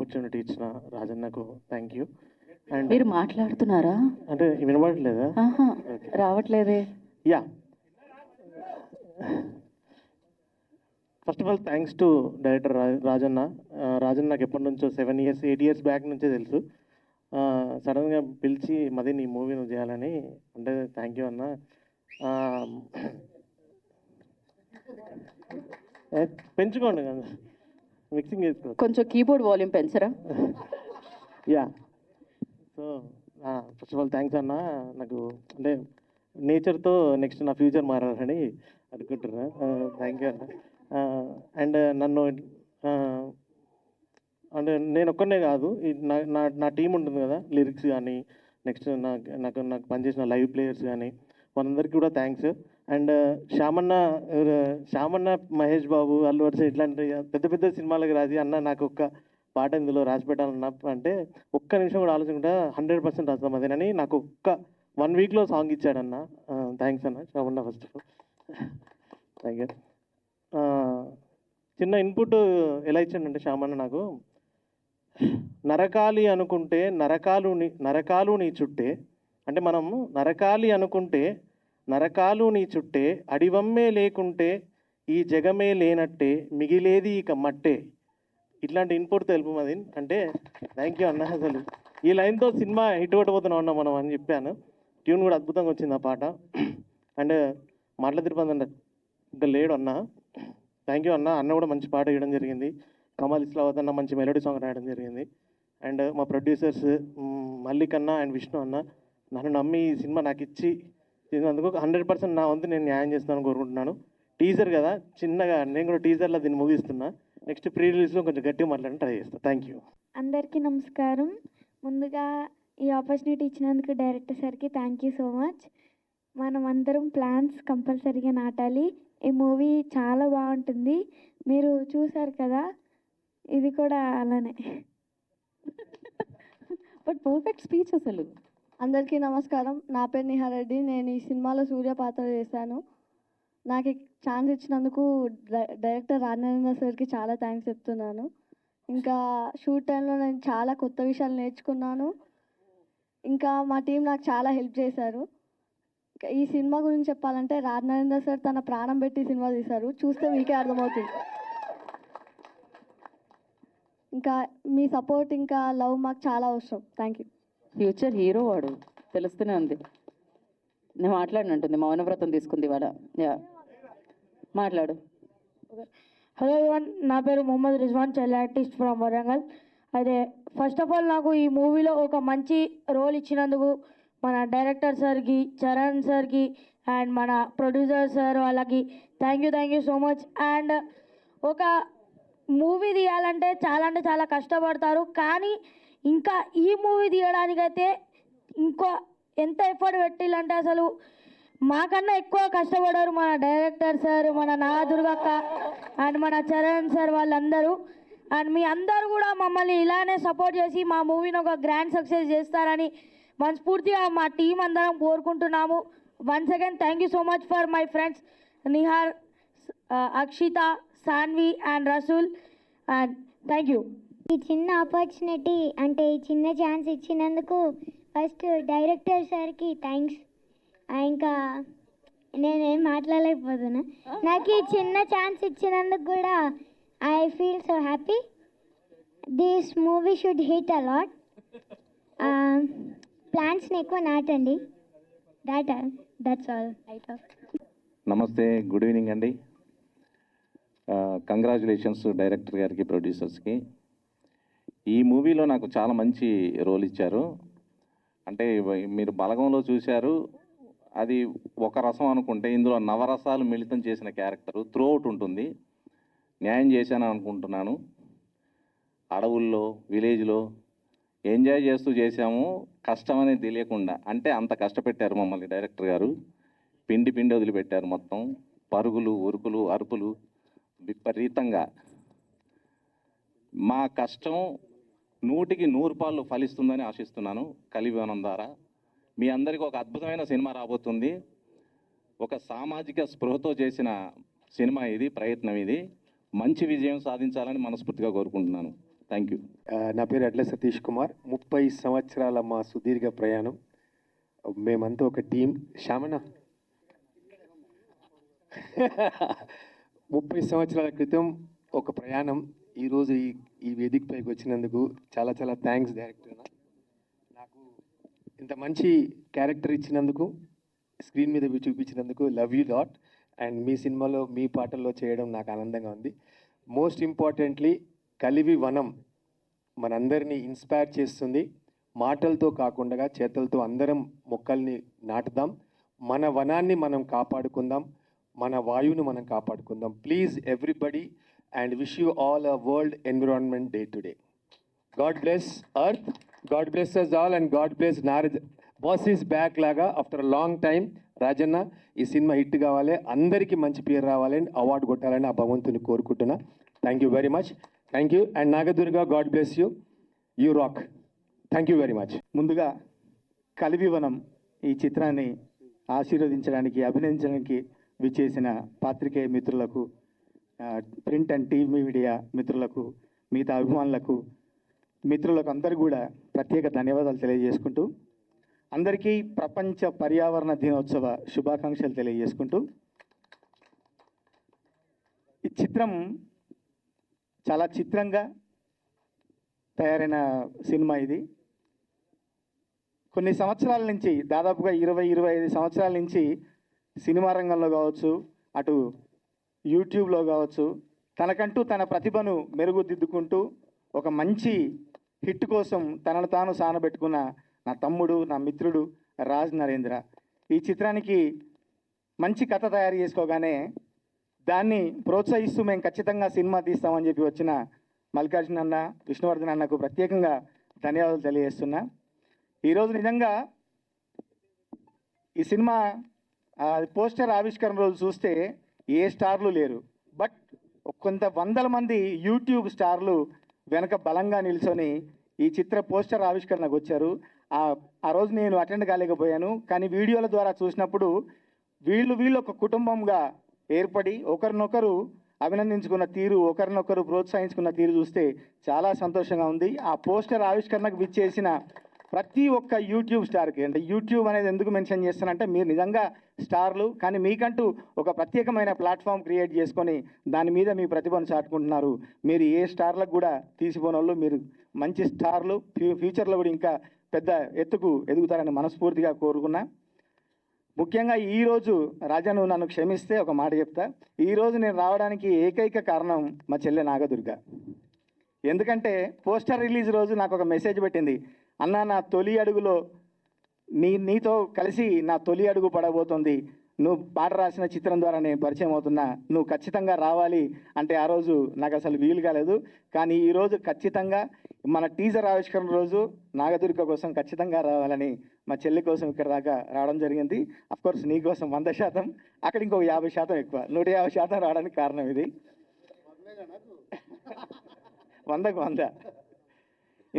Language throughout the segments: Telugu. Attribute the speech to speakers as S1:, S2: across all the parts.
S1: ఆపర్చునిటీ ఇచ్చిన రాజన్నకు థ్యాంక్ యూ. అండ్
S2: మీరు మాట్లాడుతున్నారా?
S1: అంటే వినబడట్లేదా?
S2: ఆహా, రావట్లేదే.
S1: Yeah, first of all thanks to director Rajanna. Rajanna నాకు ఎప్పటి నుంచో 7 years 8 years బ్యాక్ నుంచే తెలుసు. సడన్గా పిలిచి మది నీ మూవీ నువ్వు చేయాలని అంటే థ్యాంక్ యూ అన్న. పెంచుకోండి కదా, మిక్సింగ్ చేసుకో.
S2: కొంచెం కీబోర్డ్ వాల్యూమ్ పెంచరా?
S1: Yeah, so first of all thanks అన్న. నాకు అంటే నేచర్తో నెక్స్ట్ నా ఫ్యూచర్ మారాలని అనుకుంటున్నా. థ్యాంక్ యూ అన్న. అండ్ నన్ను అంటే నేను ఒక్కనే కాదు, నా నా నా టీం ఉంటుంది కదా, లిరిక్స్ కానీ నెక్స్ట్ నాకు నాకు పనిచేసిన లైవ్ ప్లేయర్స్ కానీ వాళ్ళందరికీ కూడా థ్యాంక్స్. అండ్ శ్యామన్న, మహేష్ బాబు, అల్లు అర్జున్ ఇట్లాంటి పెద్ద పెద్ద సినిమాలకు రాసి అన్న నాకు ఒక్క పాట ఇందులో రాసి పెట్టాలన్న అంటే ఒక్క నిమిషం కూడా ఆలోచించకుండా 100% రాస్తాం అదేనని నాకు ఒక్క 1 weekలో సాంగ్ ఇచ్చాడన్న. థ్యాంక్స్ అన్న Shyamanna first of all. Thank you. చిన్న ఇన్పుట్ ఎలా ఇచ్చాడంటే శ్యామన్న నాకు, నరకాలి అనుకుంటే నరకాలు నీ చుట్టే, అంటే మనం నరకాలి అనుకుంటే నరకాలు నీ చుట్టే, అడివమ్మే లేకుంటే ఈ జగమే లేనట్టే, మిగిలేది ఇక మట్టే. ఇట్లాంటి ఇన్పుట్ తెలుపు అది అంటే థ్యాంక్ యూ అన్న. అసలు ఈ లైన్తో సినిమా హిట్ కొట్టబోతున్నాం అన్న మనం అని చెప్పాను. ట్యూన్ కూడా అద్భుతంగా వచ్చింది ఆ పాట. అండ్ మాటల తిరుపతి అన్న ఇంకా లేడు అన్న. థ్యాంక్ యూ అన్న. అన్న కూడా మంచి పాట వేయడం జరిగింది. కమల్ ఇస్లావత్ అన్న మంచి మెలోడీ సాంగ్ రాయడం జరిగింది. అండ్ మా ప్రొడ్యూసర్స్ మల్లిక్ అన్న అండ్ విష్ణు అన్న నన్ను నమ్మి ఈ సినిమా నాకు ఇచ్చి చేసినందుకు 100% నా వంతు నేను న్యాయం చేస్తానని కోరుకుంటున్నాను. టీజర్ కదా చిన్నగా నేను కూడా టీజర్లో దీన్ని ముగిస్తున్నా. నెక్స్ట్ ప్రీ రిలీజ్లో కొంచెం గట్టిగా మాట్లాడని ట్రై చేస్తాను. Thank you.
S3: అందరికీ నమస్కారం. ముందుగా ఈ ఆపర్చునిటీ ఇచ్చినందుకు డైరెక్టర్ సార్కి థ్యాంక్ యూ సో మచ్. మనం అందరం ప్లాన్స్ కంపల్సరీగా నాటాలి. ఈ మూవీ చాలా బాగుంటుంది. మీరు చూసారు కదా, ఇది కూడా అలానే.
S2: బట్ పర్ఫెక్ట్ స్పీచ్ అసలు.
S3: అందరికీ నమస్కారం. నా పేరు నిహారెడ్డి. నేను ఈ సినిమాలో సూర్య పాత్ర చేశాను. నాకు ఛాన్స్ ఇచ్చినందుకు డైరెక్టర్ రాజేంద్ర సార్కి చాలా థ్యాంక్స్ చెప్తున్నాను. ఇంకా షూట్ టైంలో నేను చాలా కొత్త విషయాలు నేర్చుకున్నాను. ఇంకా మా టీం నాకు చాలా హెల్ప్ చేశారు. ఈ సినిమా గురించి చెప్పాలంటే రాజేంద్ర సార్ తన ప్రాణం పెట్టి సినిమా తీశారు. చూస్తే మీకే అర్థమవుతుంది. ఇంకా మీ సపోర్ట్ ఇంకా లవ్ మాకు చాలా అవసరం. Thank you.
S2: ఫ్యూచర్ హీరో వాడు, తెలుస్తూనే ఉంది. నేను మాట్లాడినట్టుంది, మౌనవ్రతం తీసుకుంది వాడ. యా, మాట్లాడు.
S4: హలో ఎవరివన్, నా పేరు Mohammed Rizwan, child artist from Warangal. అయితే ఫస్ట్ ఆఫ్ ఆల్ నాకు ఈ మూవీలో ఒక మంచి రోల్ ఇచ్చినందుకు మన డైరెక్టర్ సార్కి, చరణ్ సార్కి అండ్ మన ప్రొడ్యూసర్ సార్ వాళ్ళకి thank you so much. And ఒక మూవీ తీయాలంటే చాలా కష్టపడతారు, కానీ ఇంకా ఈ మూవీ తీయడానికైతే ఇంకో ఎంత ఎఫర్ట్ పెట్టాలంటే అసలు మాకన్నా ఎక్కువ కష్టపడారు మన డైరెక్టర్ సార్, మన నాగదుర్గక్క అండ్ మన చరణ్ సార్ వాళ్ళందరూ. అండ్ మీ అందరూ కూడా మమ్మల్ని ఇలానే సపోర్ట్ చేసి మా మూవీని ఒక గ్రాండ్ సక్సెస్ చేస్తారని మనస్ఫూర్తిగా మా టీం అందరం కోరుకుంటున్నాము. Once again thank you so much for my friends Nihar, Akshitha, Saanvi and Rasool, and thank you.
S5: ఈ చిన్న ఆపర్చునిటీ అంటే ఈ చిన్న ఛాన్స్ ఇచ్చినందుకు ఫస్ట్ డైరెక్టర్ సార్కి థ్యాంక్స్. ఇంకా నేనేం మాట్లాడలేకపోతున్నా. నాకు ఈ చిన్న ఛాన్స్ ఇచ్చినందుకు కూడా I feel so happy. This movie should hit a lot. ప్లాన్స్ని ఎక్కువ నాటండి. That's all I talk.
S6: నమస్తే, గుడ్ ఈవినింగ్ అండి. కంగ్రాచులేషన్స్ డైరెక్టర్ గారికి, ప్రొడ్యూసర్స్కి. ఈ మూవీలో నాకు చాలా మంచి రోల్ ఇచ్చారు. అంటే మీరు బలగంలో చూశారు, అది ఒక రసం అనుకుంటే ఇందులో నవరసాలు మిళితం చేసిన క్యారెక్టరు త్రూ అవుట్ ఉంటుంది. న్యాయం చేశాను అనుకుంటున్నాను. అడవుల్లో, విలేజ్లో ఎంజాయ్ చేస్తూ చేశాము, కష్టం అనేది తెలియకుండా. అంటే అంత కష్టపెట్టారు మమ్మల్ని డైరెక్టర్ గారు. పిండి వదిలిపెట్టారు మొత్తం. పరుగులు, ఉరుకులు, అరుపులు విపరీతంగా. మా కష్టం 100కి 100 పాళ్ళు ఫలిస్తుందని ఆశిస్తున్నాను కలివివనం ద్వారా. మీ అందరికీ ఒక అద్భుతమైన సినిమా రాబోతుంది. ఒక సామాజిక స్పృహతో చేసిన సినిమా ఇది, ప్రయత్నం ఇది. మంచి విజయం సాధించాలని మనస్ఫూర్తిగా కోరుకుంటున్నాను. Thank you.
S7: నా పేరు అడ్ల సతీష్ కుమార్. 30 సంవత్సరాల మా సుదీర్ఘ ప్రయాణం. మేమంతా ఒక టీం. శ్యామణ 30 సంవత్సరాల క్రితం ఒక ప్రయాణం. ఈరోజు ఈ వేదికపైకి వచ్చినందుకు చాలా చాలా థ్యాంక్స్ డైరెక్టర్. నాకు ఇంత మంచి క్యారెక్టర్ ఇచ్చినందుకు, స్క్రీన్ మీద చూపించినందుకు లవ్ యూ లాట్. అండ్ మీ సినిమాలో మీ పాటల్లో చేయడం నాకు ఆనందంగా ఉంది. మోస్ట్ ఇంపార్టెంట్లీ కలివి వనం మనందరినీ ఇన్స్పైర్ చేస్తుంది. మాటలతో కాకుండా చేతలతో అందరం మొక్కల్ని నాటుదాం. మన వనాన్ని మనం కాపాడుకుందాం, మన వాయువును మనం కాపాడుకుందాం. Please everybody and wish you all a world environment day today. God bless earth, God bless us all and God bless Narad. Boss is back లాగా ఆఫ్టర్ లాంగ్ టైం. రాజన్న, ఈ సినిమా హిట్ కావాలి, అందరికీ మంచి పేరు రావాలని, అవార్డు కొట్టాలని ఆ భగవంతుని కోరుకుంటున్నా. Thank you very much. Thank you. And Nagadurga, God bless you. You rock. Thank you very much.
S1: ముందుగా కలివివనం ఈ చిత్రాన్ని ఆశీర్వదించడానికి, అభినందించడానికి విచ్చేసిన పాత్రికేయ మిత్రులకు, ప్రింట్ అండ్ టీవీ మీడియా మిత్రులకు, మిగతా అభిమానులకు, మిత్రులకు అందరూ కూడా ప్రత్యేక ధన్యవాదాలు తెలియజేసుకుంటూ, అందరికీ ప్రపంచ పర్యావరణ దినోత్సవ శుభాకాంక్షలు తెలియజేసుకుంటూ, ఈ చిత్రం చాలా చిత్రంగా తయారైన సినిమా ఇది. కొన్ని సంవత్సరాల నుంచి, దాదాపుగా 20-25 సంవత్సరాల నుంచి సినిమా రంగంలో కావచ్చు, అటు యూట్యూబ్లో కావచ్చు, తనకంటూ తన ప్రతిభను మెరుగుదిద్దుకుంటూ ఒక మంచి హిట్ కోసం తనను తాను సానబెట్టుకున్న నా తమ్ముడు, నా మిత్రుడు రాజ్ నరేంద్ర. ఈ చిత్రానికి మంచి కథ తయారు చేసుకోగానే దాన్ని ప్రోత్సహిస్తూ మేము ఖచ్చితంగా సినిమా తీస్తామని చెప్పి వచ్చిన మల్లికార్జున అన్న, విష్ణువర్ధన్ అన్నకు ప్రత్యేకంగా ధన్యవాదాలు తెలియజేస్తున్నా. ఈరోజు నిజంగా ఈ సినిమా పోస్టర్ ఆవిష్కరణ రోజు చూస్తే ఏ స్టార్లు లేరు, బట్ కొంత వందల మంది యూట్యూబ్ స్టార్లు వెనక బలంగా నిల్చొని ఈ చిత్ర పోస్టర్ ఆవిష్కరణకు వచ్చారు. ఆ రోజు నేను అటెండ్ కాలేకపోయాను, కానీ వీడియోల ద్వారా చూసినప్పుడు వీళ్ళు ఒక కుటుంబంగా ఏర్పడి ఒకరినొకరు అభినందించుకున్న తీరు, ఒకరినొకరు ప్రోత్సహించుకున్న తీరు చూస్తే చాలా సంతోషంగా ఉంది. ఆ పోస్టర్ ఆవిష్కరణకు విచ్చేసిన ప్రతి ఒక్క యూట్యూబ్ స్టార్కి, అంటే యూట్యూబ్ అనేది ఎందుకు మెన్షన్ చేస్తానంటే మీరు నిజంగా స్టార్లు, కానీ మీకంటూ ఒక ప్రత్యేకమైన ప్లాట్ఫామ్ క్రియేట్ చేసుకొని దాని మీద మీ ప్రతిభను చాటుకుంటున్నారు. మీరు ఏ స్టార్లకు కూడా తీసిపోని వాళ్ళు, మీరు మంచి స్టార్లు, ఫ్యూచర్లో కూడా ఇంకా పెద్ద ఎత్తుకు ఎదుగుతారని మనస్ఫూర్తిగా కోరుకున్నా. ముఖ్యంగా ఈరోజు రాజా, నువ్వు నన్ను క్షమిస్తే ఒక మాట చెప్తా. ఈరోజు నేను రావడానికి ఏకైక కారణం మా చెల్లె నాగదుర్గ. ఎందుకంటే పోస్టర్ రిలీజ్ రోజు నాకు ఒక మెసేజ్ పెట్టింది, అన్న నా తొలి అడుగులో నీతో కలిసి నా తొలి అడుగు పడబోతుంది, నువ్వు పాట రాసిన చిత్రం ద్వారా నేను పరిచయం అవుతున్నా, నువ్వు ఖచ్చితంగా రావాలి అంటే ఆ రోజు నాకు అసలు వీలు కాలేదు. కానీ ఈరోజు ఖచ్చితంగా మన టీజర్ ఆవిష్కరణ రోజు నాగదుర్గ కోసం ఖచ్చితంగా రావాలని మా చెల్లి కోసం ఇక్కడ దాకా రావడం జరిగింది. అఫ్కోర్స్ నీ కోసం 100%, అక్కడ ఇంకొక 50% ఎక్కువ, 150% రావడానికి కారణం ఇది. 100కు 100.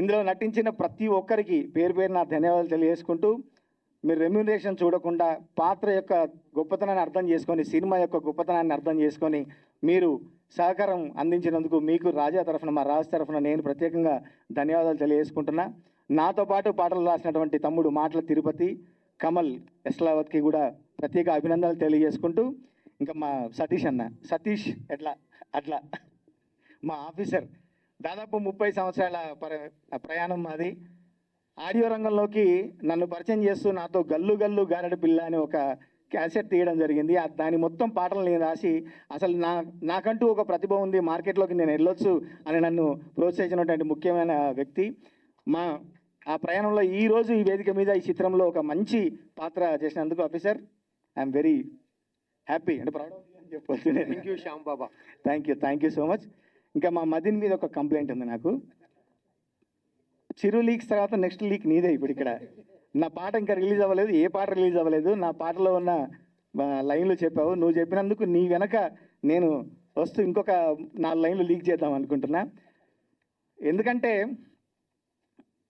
S1: ఇందులో నటించిన ప్రతి ఒక్కరికి పేరు పేరు నా ధన్యవాదాలు తెలియజేసుకుంటూ, మీరు రెమ్యూనరేషన్ చూడకుండా పాత్ర యొక్క గొప్పతనాన్ని అర్థం చేసుకొని, సినిమా యొక్క గొప్పతనాన్ని అర్థం చేసుకొని మీరు సహకారం అందించినందుకు మీకు రాజా తరఫున, మా రాజు తరఫున నేను ప్రత్యేకంగా ధన్యవాదాలు తెలియజేసుకుంటున్నా. నాతో పాటు పాటలు రాసినటువంటి తమ్ముడు మాటల తిరుపతి, కమల్ ఎస్లావత్కి కూడా ప్రత్యేక అభినందనలు తెలియజేసుకుంటూ, ఇంకా మా సతీష్ అన్న, సతీష్ అట్లా మా ఆఫీసర్, దాదాపు 30 సంవత్సరాల ప్రయాణం మాది. ఆడియో రంగంలోకి నన్ను పరిచయం చేస్తూ నాతో గల్లు గల్లు గారడి పిల్ల అని ఒక క్యాసెట్ తీయడం జరిగింది. దాని మొత్తం పాటలు నేను రాసి, అసలు నాకంటూ ఒక ప్రతిభ ఉంది, మార్కెట్లోకి నేను వెళ్ళొచ్చు అని నన్ను ప్రోత్సహించినటువంటి ముఖ్యమైన వ్యక్తి. ఆ ప్రయాణంలో ఈరోజు ఈ వేదిక మీద ఈ చిత్రంలో ఒక మంచి పాత్ర చేసినందుకు ఆఫీసర్ ఐఎమ్ వెరీ హ్యాపీ, అంటే ప్రౌడ్ ఆఫ్ యూ అని చెప్పొచ్చు.
S7: Thank you Shyam Baba.
S1: Thank you so much. ఇంకా మా మదిన్ మీద ఒక కంప్లైంట్ ఉంది నాకు. చిరు లీక్స్ తర్వాత నెక్స్ట్ లీక్ నీదే ఇప్పుడు ఇక్కడ. నా పాట ఇంకా రిలీజ్ అవ్వలేదు, ఏ పాట రిలీజ్ అవ్వలేదు, నా పాటలో ఉన్న లైన్లు చెప్పావు, నువ్వు చెప్పినందుకు నీ వెనక నేను వస్తూ ఇంకొక 4 లైన్లు లీక్ చేద్దాం అనుకుంటున్నా. ఎందుకంటే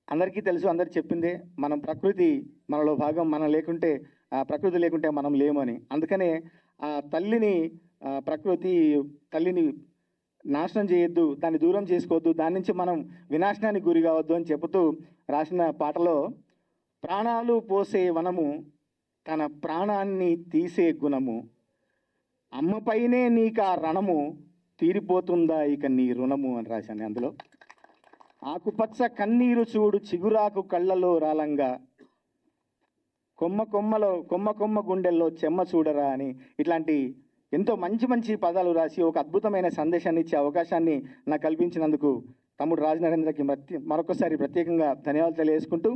S1: అందరికీ తెలుసు, అందరు చెప్పిందే, మనం ప్రకృతి మనలో భాగం, మనం లేకుంటే ప్రకృతి లేకుంటే మనం లేమని. అందుకనే ఆ తల్లిని, ప్రకృతి తల్లిని
S8: నాశనం చేయొద్దు, దాన్ని దూరం చేసుకోవద్దు, దాని నుంచి మనం వినాశనానికి గురి కావద్దు అని చెబుతూ రాసిన పాటలో ప్రాణాలు పోసే వనము తన ప్రాణాన్ని తీసే గుణము, అమ్మపైనే నీకా రణము తీరిపోతుందా ఇక నీ రుణము అని రాశాను అందులో. ఆకుపచ్చ కన్నీరు చూడు చిగురాకు కళ్ళలో రాలంగా, కొమ్మ గుండెల్లో చెమ్మ చూడరా అని ఇట్లాంటి ఎంతో మంచి మంచి పదాలు రాసి ఒక అద్భుతమైన సందేశాన్ని ఇచ్చే అవకాశాన్ని నాకు కల్పించినందుకు తమ్ముడు రాజనరేంద్రకి మరొకసారి ప్రత్యేకంగా ధన్యవాదాలు తెలియజేసుకుంటూ,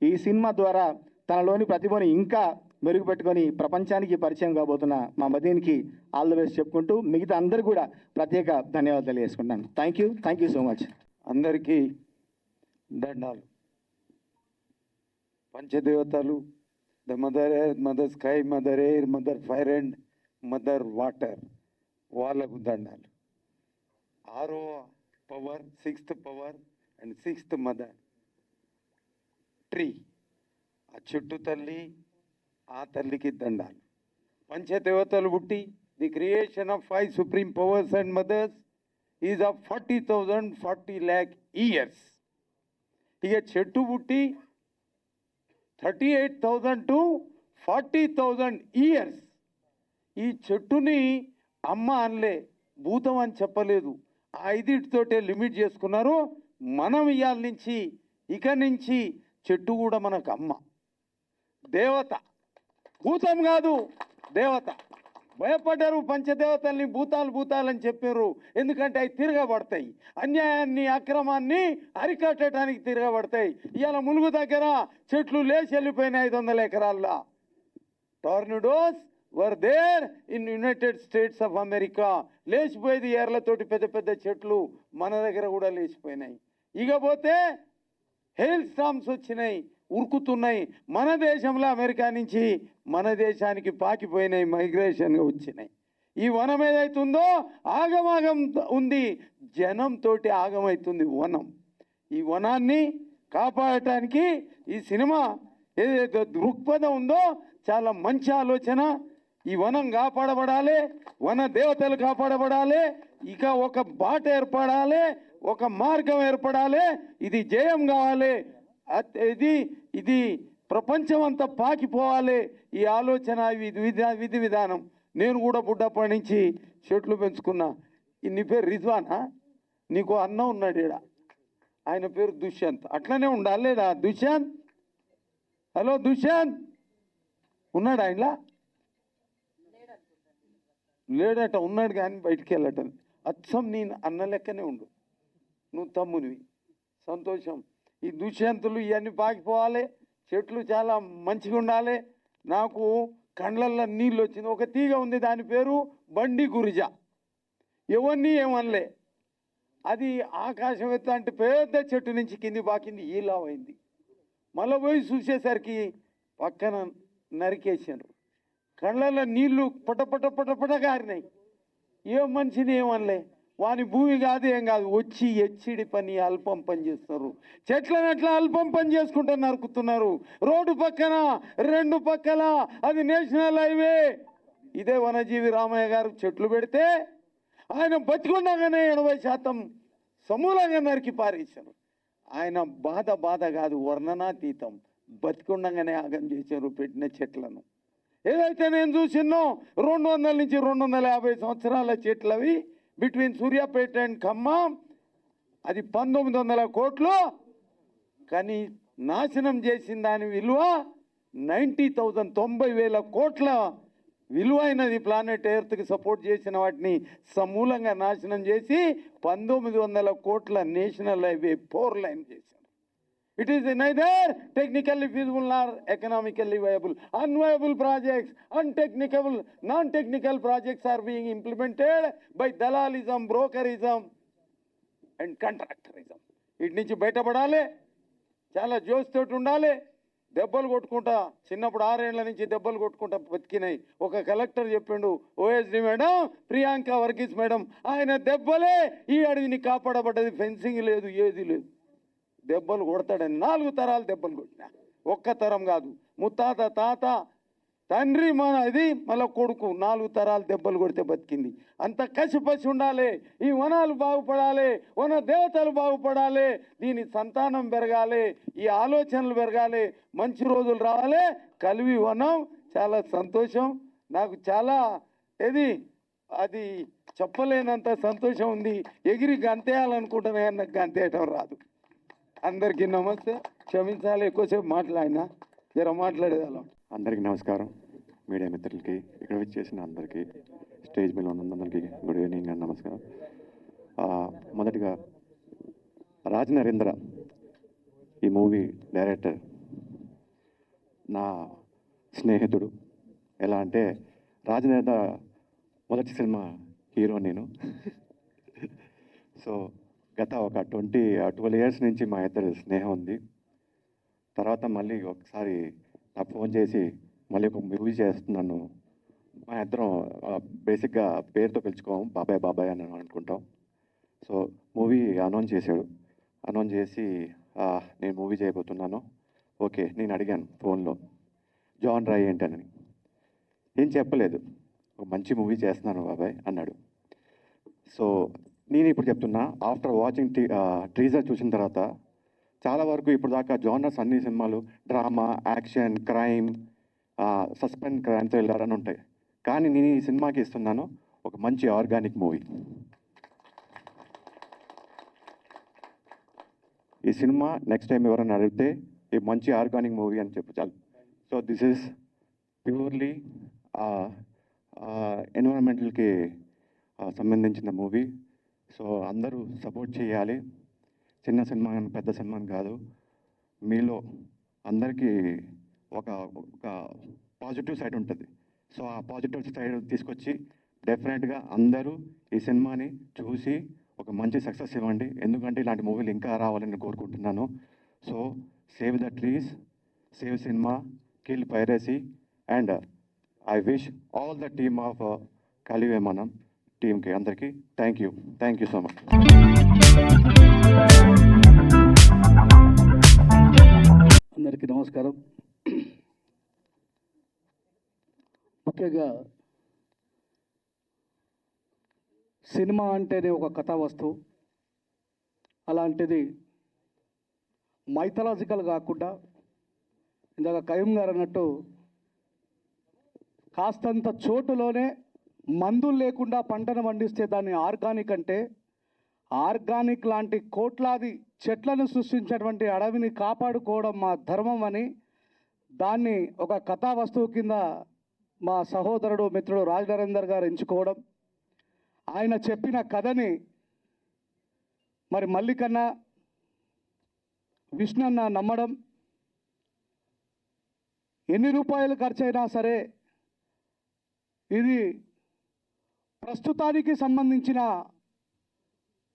S8: ఈ సినిమా ద్వారా తనలోని ప్రతిభను ఇంకా మెరుగుపెట్టుకొని ప్రపంచానికి పరిచయం కాబోతున్న మా మదీన్కి ఆల్ ది బెస్ట్ చెప్పుకుంటూ మిగతా అందరూ కూడా ప్రత్యేక ధన్యవాదాలు తెలియజేసుకుంటాను. Thank you so much.
S9: అందరికీ దండాలు. పంచదేవతలు, the mother air, mother sky, mother air, mother fire and mother water, వాళ్ళకు దండాలు. 6వ power, 6th power and 6th mother tree, ఆ చుట్టూ తల్లి, ఆ తల్లికి దండాలు. పంచదేవతలు పుట్టి the creation of 5 supreme powers and mothers is of 40,000 40 lakh years. ఇక చెట్టు పుట్టి 38,000 to 40,000 ఇయర్స్. ఈ చెట్టుని అమ్మ అనలే, భూతం అని చెప్పలేదు, ఆ 5తోటే లిమిట్ చేసుకున్నారు. మనం ఇవాళ నుంచి ఇక నుంచి చెట్టు కూడా మనకు అమ్మ, దేవత, భూతం కాదు దేవత. భయపడ్డారు పంచదేవతల్ని భూతాలని చెప్పారు, ఎందుకంటే అవి తిరగబడతాయి, అన్యాయాన్ని అక్రమాన్ని అరికట్టడానికి తిరగబడతాయి. ఇవాళ ములుగు దగ్గర చెట్లు లేచి వెళ్ళిపోయినాయి 500 ఎకరాల్లో. Tornadoes were there in United States of America. లేచిపోయేది ఏర్లతోటి పెద్ద పెద్ద చెట్లు, మన దగ్గర కూడా లేచిపోయినాయి. ఇకపోతే హెయిల్ స్టామ్స్ వచ్చినాయి, ఉరుకుతున్నాయి. మన దేశంలో అమెరికా నుంచి మన దేశానికి పాకిపోయినాయి, మైగ్రేషన్గా వచ్చినాయి. ఈ వనం ఏదైతుందో ఆగమాగం ఉంది, జనంతో ఆగమవుతుంది వనం. ఈ వనాన్ని కాపాడటానికి ఈ సినిమా ఏదైతే దృక్పథం ఉందో చాలా మంచి ఆలోచన. ఈ వనం కాపాడబడాలి, వన దేవతలు కాపాడబడాలి, ఇక ఒక బాట ఏర్పడాలి, ఒక మార్గం ఏర్పడాలి, ఇది జయం కావాలి, ఇది ప్రపంచం అంతా పాకిపోవాలి. ఈ ఆలోచన విధి విధానం. నేను కూడా బుడ్డప్పటి నుంచి చెట్లు పెంచుకున్నా. నీ పేరు రిజ్వానా? నీకు అన్న ఉన్నాడు ఈడ, ఆయన పేరు దుష్యంత్. అట్లనే ఉండాలి లేదా దుష్యంత్? హలో దుష్యంత్ ఉన్నాడు? ఆయనలా లేడట, ఉన్నాడు కానీ బయటికి వెళ్ళటం. అచ్చం నేను అన్న లెక్కనే ఉండు, నువ్వు తమ్మునివి. సంతోషం. ఈ దుష్యంతులు ఇవన్నీ పాకిపోవాలి, చెట్లు చాలా మంచిగా ఉండాలి. నాకు కండ్లల్లో నీళ్ళు వచ్చింది. ఒక తీగ ఉంది, దాని పేరు బండి గురిజ. ఎవరిని ఏమనలే, అది ఆకాశం ఎత్తు అంటే పెద్ద చెట్టు నుంచి కింది పాకింది, ఇలా అయింది. మళ్ళీ పోయి చూసేసరికి పక్కన నరికేసారు. కళ్ళల్లో నీళ్లు పటపట గారినాయి. ఏ మనిషిని ఏమనలే, వాని భూమి కాదు ఏం కాదు, వచ్చి ఎచ్చిడి పని అల్పం పని చేస్తున్నారు. చెట్లను అట్లా అల్పం పని చేసుకుంటూ నరుకుతున్నారు. రోడ్డు పక్కన 2 పక్కల అది నేషనల్ హైవే. ఇదే వనజీవి రామయ్య గారు చెట్లు పెడితే ఆయన బతికుండగానే 80% సమూలంగా నరికి పారేశారు. ఆయన బాధ కాదు, వర్ణనాతీతం. బతికుండగానే ఆగం చేశారు పెట్టిన చెట్లను. ఏదైతే నేను చూసినో 200 నుంచి 250 సంవత్సరాల చెట్లు అవి బిట్వీన్ సూర్యాపేట అండ్ ఖమ్మం. అది 1900 కోట్లు, కానీ నాశనం చేసిన దాని విలువ 90,000 90,000 కోట్ల విలువైనది. ప్లానెట్ ఎర్త్కి సపోర్ట్ చేసిన వాటిని సమూలంగా నాశనం చేసి 1900 కోట్ల నేషనల్ హైవే 4 లైన్ చేశారు. It is neither technically feasible nor economically viable. Unviable projects, non-technical projects are being implemented by dalalism, brokerism and contractorism. ఇటు నుంచి బయటపడాలి, చాలా జోష్ తోటి ఉండాలి. దెబ్బలు కొట్టుకుంటా, చిన్నప్పుడు 6 ఏళ్ల నుంచి దెబ్బలు కొట్టుకుంటా బతికినాయి. ఒక కలెక్టర్ చెప్పిండు, OSD madam, Priyanka Varghese madam, ఆయన దెబ్బలే ఈ అడవిని కాపాడబడ్డది. ఫెన్సింగ్ లేదు, ఏది లేదు. దెబ్బలు కొడతాడని 4 తరాలు దెబ్బలు కొట్టినా, ఒక్క తరం కాదు. ముత్తాత, తాత, తండ్రి మన ఇది మళ్ళీ కొడుకు 4 తరాలు దెబ్బలు కొడితే బతికింది. అంత కసిపసి ఉండాలి. ఈ వనాలు బాగుపడాలి, వన దేవతలు బాగుపడాలి, దీని సంతానం పెరగాలి, ఈ ఆలోచనలు పెరగాలి, మంచి రోజులు రావాలి. కలివి వనం చాలా సంతోషం. నాకు చాలా అది చెప్పలేనంత సంతోషం ఉంది. ఎగిరి గంతేయాలనుకుంటున్నా కానీ నాకు గంతేయటం రాదు. అందరికీ నమస్తే, క్షమించాలి ఎక్కువసేపు మాట్లాడినా, జర మాట్లాడేదాం.
S10: అందరికీ నమస్కారం. మీడియా మిత్రులకి, ఇక్కడ వచ్చేసిన అందరికీ, స్టేజ్ మీద ఉన్న అందరికీ గుడ్ ఈవినింగ్ అండ్ నమస్కారం. మొదటిగా రాజ్ నరేంద్ర ఈ మూవీ డైరెక్టర్, నా స్నేహితుడు. ఎలా అంటే రాజ్ నరేంద్ర మొదటి సినిమా హీరో నేను. సో గత ఒక 12 ఇయర్స్ నుంచి మా ఇద్దరి స్నేహం ఉంది. తర్వాత మళ్ళీ ఒకసారి నాకు ఫోన్ చేసి మళ్ళీ ఒక మూవీ చేస్తున్నాను. మా ఇద్దరం బేసిక్గా పేరుతో పిలుచుకోము, బాబాయ్ బాబాయ్ అని అనుకుంటాం. సో మూవీ అనౌన్స్ చేశాడు. అనౌన్స్ చేసి నేను మూవీ చేయబోతున్నాను. ఓకే, నేను అడిగాను ఫోన్లో జాన్ రాయ్ ఏంటని. ఏం చెప్పలేదు, ఒక మంచి మూవీ చేస్తున్నాను బాబాయ్ అన్నాడు. సో నేను ఇప్పుడు చెప్తున్నా, ఆఫ్టర్ వాచింగ్ టీజర్ చూసిన తర్వాత చాలా వరకు ఇప్పుడు దాకా జానర్స్ అన్ని సినిమాలు drama, action, crime, suspense, crime, thriller అని ఉంటాయి. కానీ నేను ఈ సినిమాకి ఇస్తున్నాను ఒక మంచి ఆర్గానిక్ మూవీ. ఈ సినిమా నెక్స్ట్ టైం ఎవరైనా అడిగితే ఈ మంచి ఆర్గానిక్ మూవీ అని చెప్పు చాలు. సో దిస్ ఈస్ ప్యూర్లీ ఎన్విరాన్మెంటల్కి సంబంధించిన మూవీ. సో అందరూ సపోర్ట్ చేయాలి. చిన్న సినిమా పెద్ద సినిమా కాదు, మీలో అందరికీ ఒక పాజిటివ్ సైడ్ ఉంటుంది. సో ఆ పాజిటివ్ సైడ్ తీసుకొచ్చి డెఫినెట్గా అందరూ ఈ సినిమాని చూసి ఒక మంచి సక్సెస్ ఇవ్వండి. ఎందుకంటే ఇలాంటి మూవీలు ఇంకా రావాలని కోరుకుంటున్నాను. So save the trees, save cinema, kill piracy, and I wish all the team of కలివేమనం టీమ్కి అందరికీ థ్యాంక్ యూ సో మచ్.
S11: అందరికీ నమస్కారం. ముఖ్యంగా సినిమా అంటేనే ఒక కథా వస్తువు. అలాంటిది మైథలాజికల్ కాకుండా, ఇందాక కయ్యం గారు అన్నట్టు కాస్తంత చోటులోనే మందులు లేకుండా పంటను పండిస్తే దాన్ని ఆర్గానిక్ అంటే, ఆర్గానిక్ లాంటి కోట్లాది చెట్లను సృష్టించినటువంటి అడవిని కాపాడుకోవడం మా ధర్మం అని, దాన్ని ఒక కథా వస్తువు కింద మా సహోదరుడు మిత్రుడు రాజ్ నరేందర్ గారు ఎంచుకోవడం, ఆయన చెప్పిన కథని మరి మల్లికన్న, విష్ణన్న నమ్మడం, ఎన్ని రూపాయలు ఖర్చైనా సరే ఇది ప్రస్తుతానికి సంబంధించిన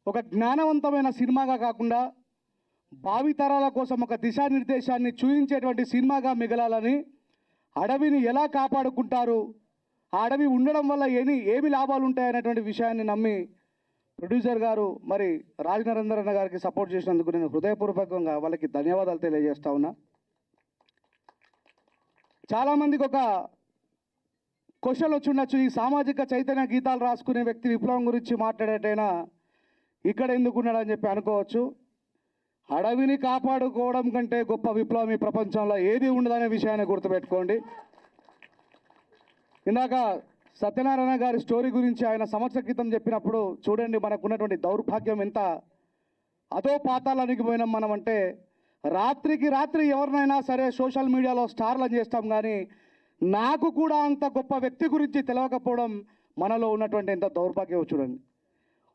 S11: ఒక జ్ఞానవంతమైన సినిమాగా కాకుండా భావితరాల కోసం ఒక దిశానిర్దేశాన్ని చూపించేటువంటి సినిమాగా మిగలాలని, అడవిని ఎలా కాపాడుకుంటారు, ఆ అడవి ఉండడం వల్ల ఏమి లాభాలు ఉంటాయనేటువంటి విషయాన్ని నమ్మి ప్రొడ్యూసర్ గారు మరి రాజ్ నరేందర్ అన్న గారికి సపోర్ట్ చేసినందుకు నేను హృదయపూర్వకంగా వాళ్ళకి ధన్యవాదాలు తెలియజేస్తా ఉన్నా. చాలామందికి ఒక క్వశ్చన్ వచ్చి ఉండొచ్చు, ఈ సామాజిక చైతన్య గీతాలు రాసుకునే వ్యక్తి విప్లవం గురించి మాట్లాడేటైనా ఇక్కడ ఎందుకున్నాడని చెప్పి అనుకోవచ్చు. అడవిని కాపాడుకోవడం కంటే గొప్ప విప్లవం ఈ ప్రపంచంలో ఏది ఉండదనే విషయాన్ని గుర్తుపెట్టుకోండి. ఇందాక సత్యనారాయణ గారి స్టోరీ గురించి ఆయన సంవత్సర క్రితం చెప్పినప్పుడు చూడండి, మనకున్నటువంటి దౌర్భాగ్యం ఎంత అదో పాతాళానికి పోయినాం మనం. అంటే రాత్రికి రాత్రి ఎవరినైనా సరే సోషల్ మీడియాలో స్టార్లను చేస్తాం, కానీ నాకు కూడా అంత గొప్ప వ్యక్తి గురించి తెలియకపోవడం మనలో ఉన్నటువంటి ఎంత దౌర్భాగ్యం చూడండి.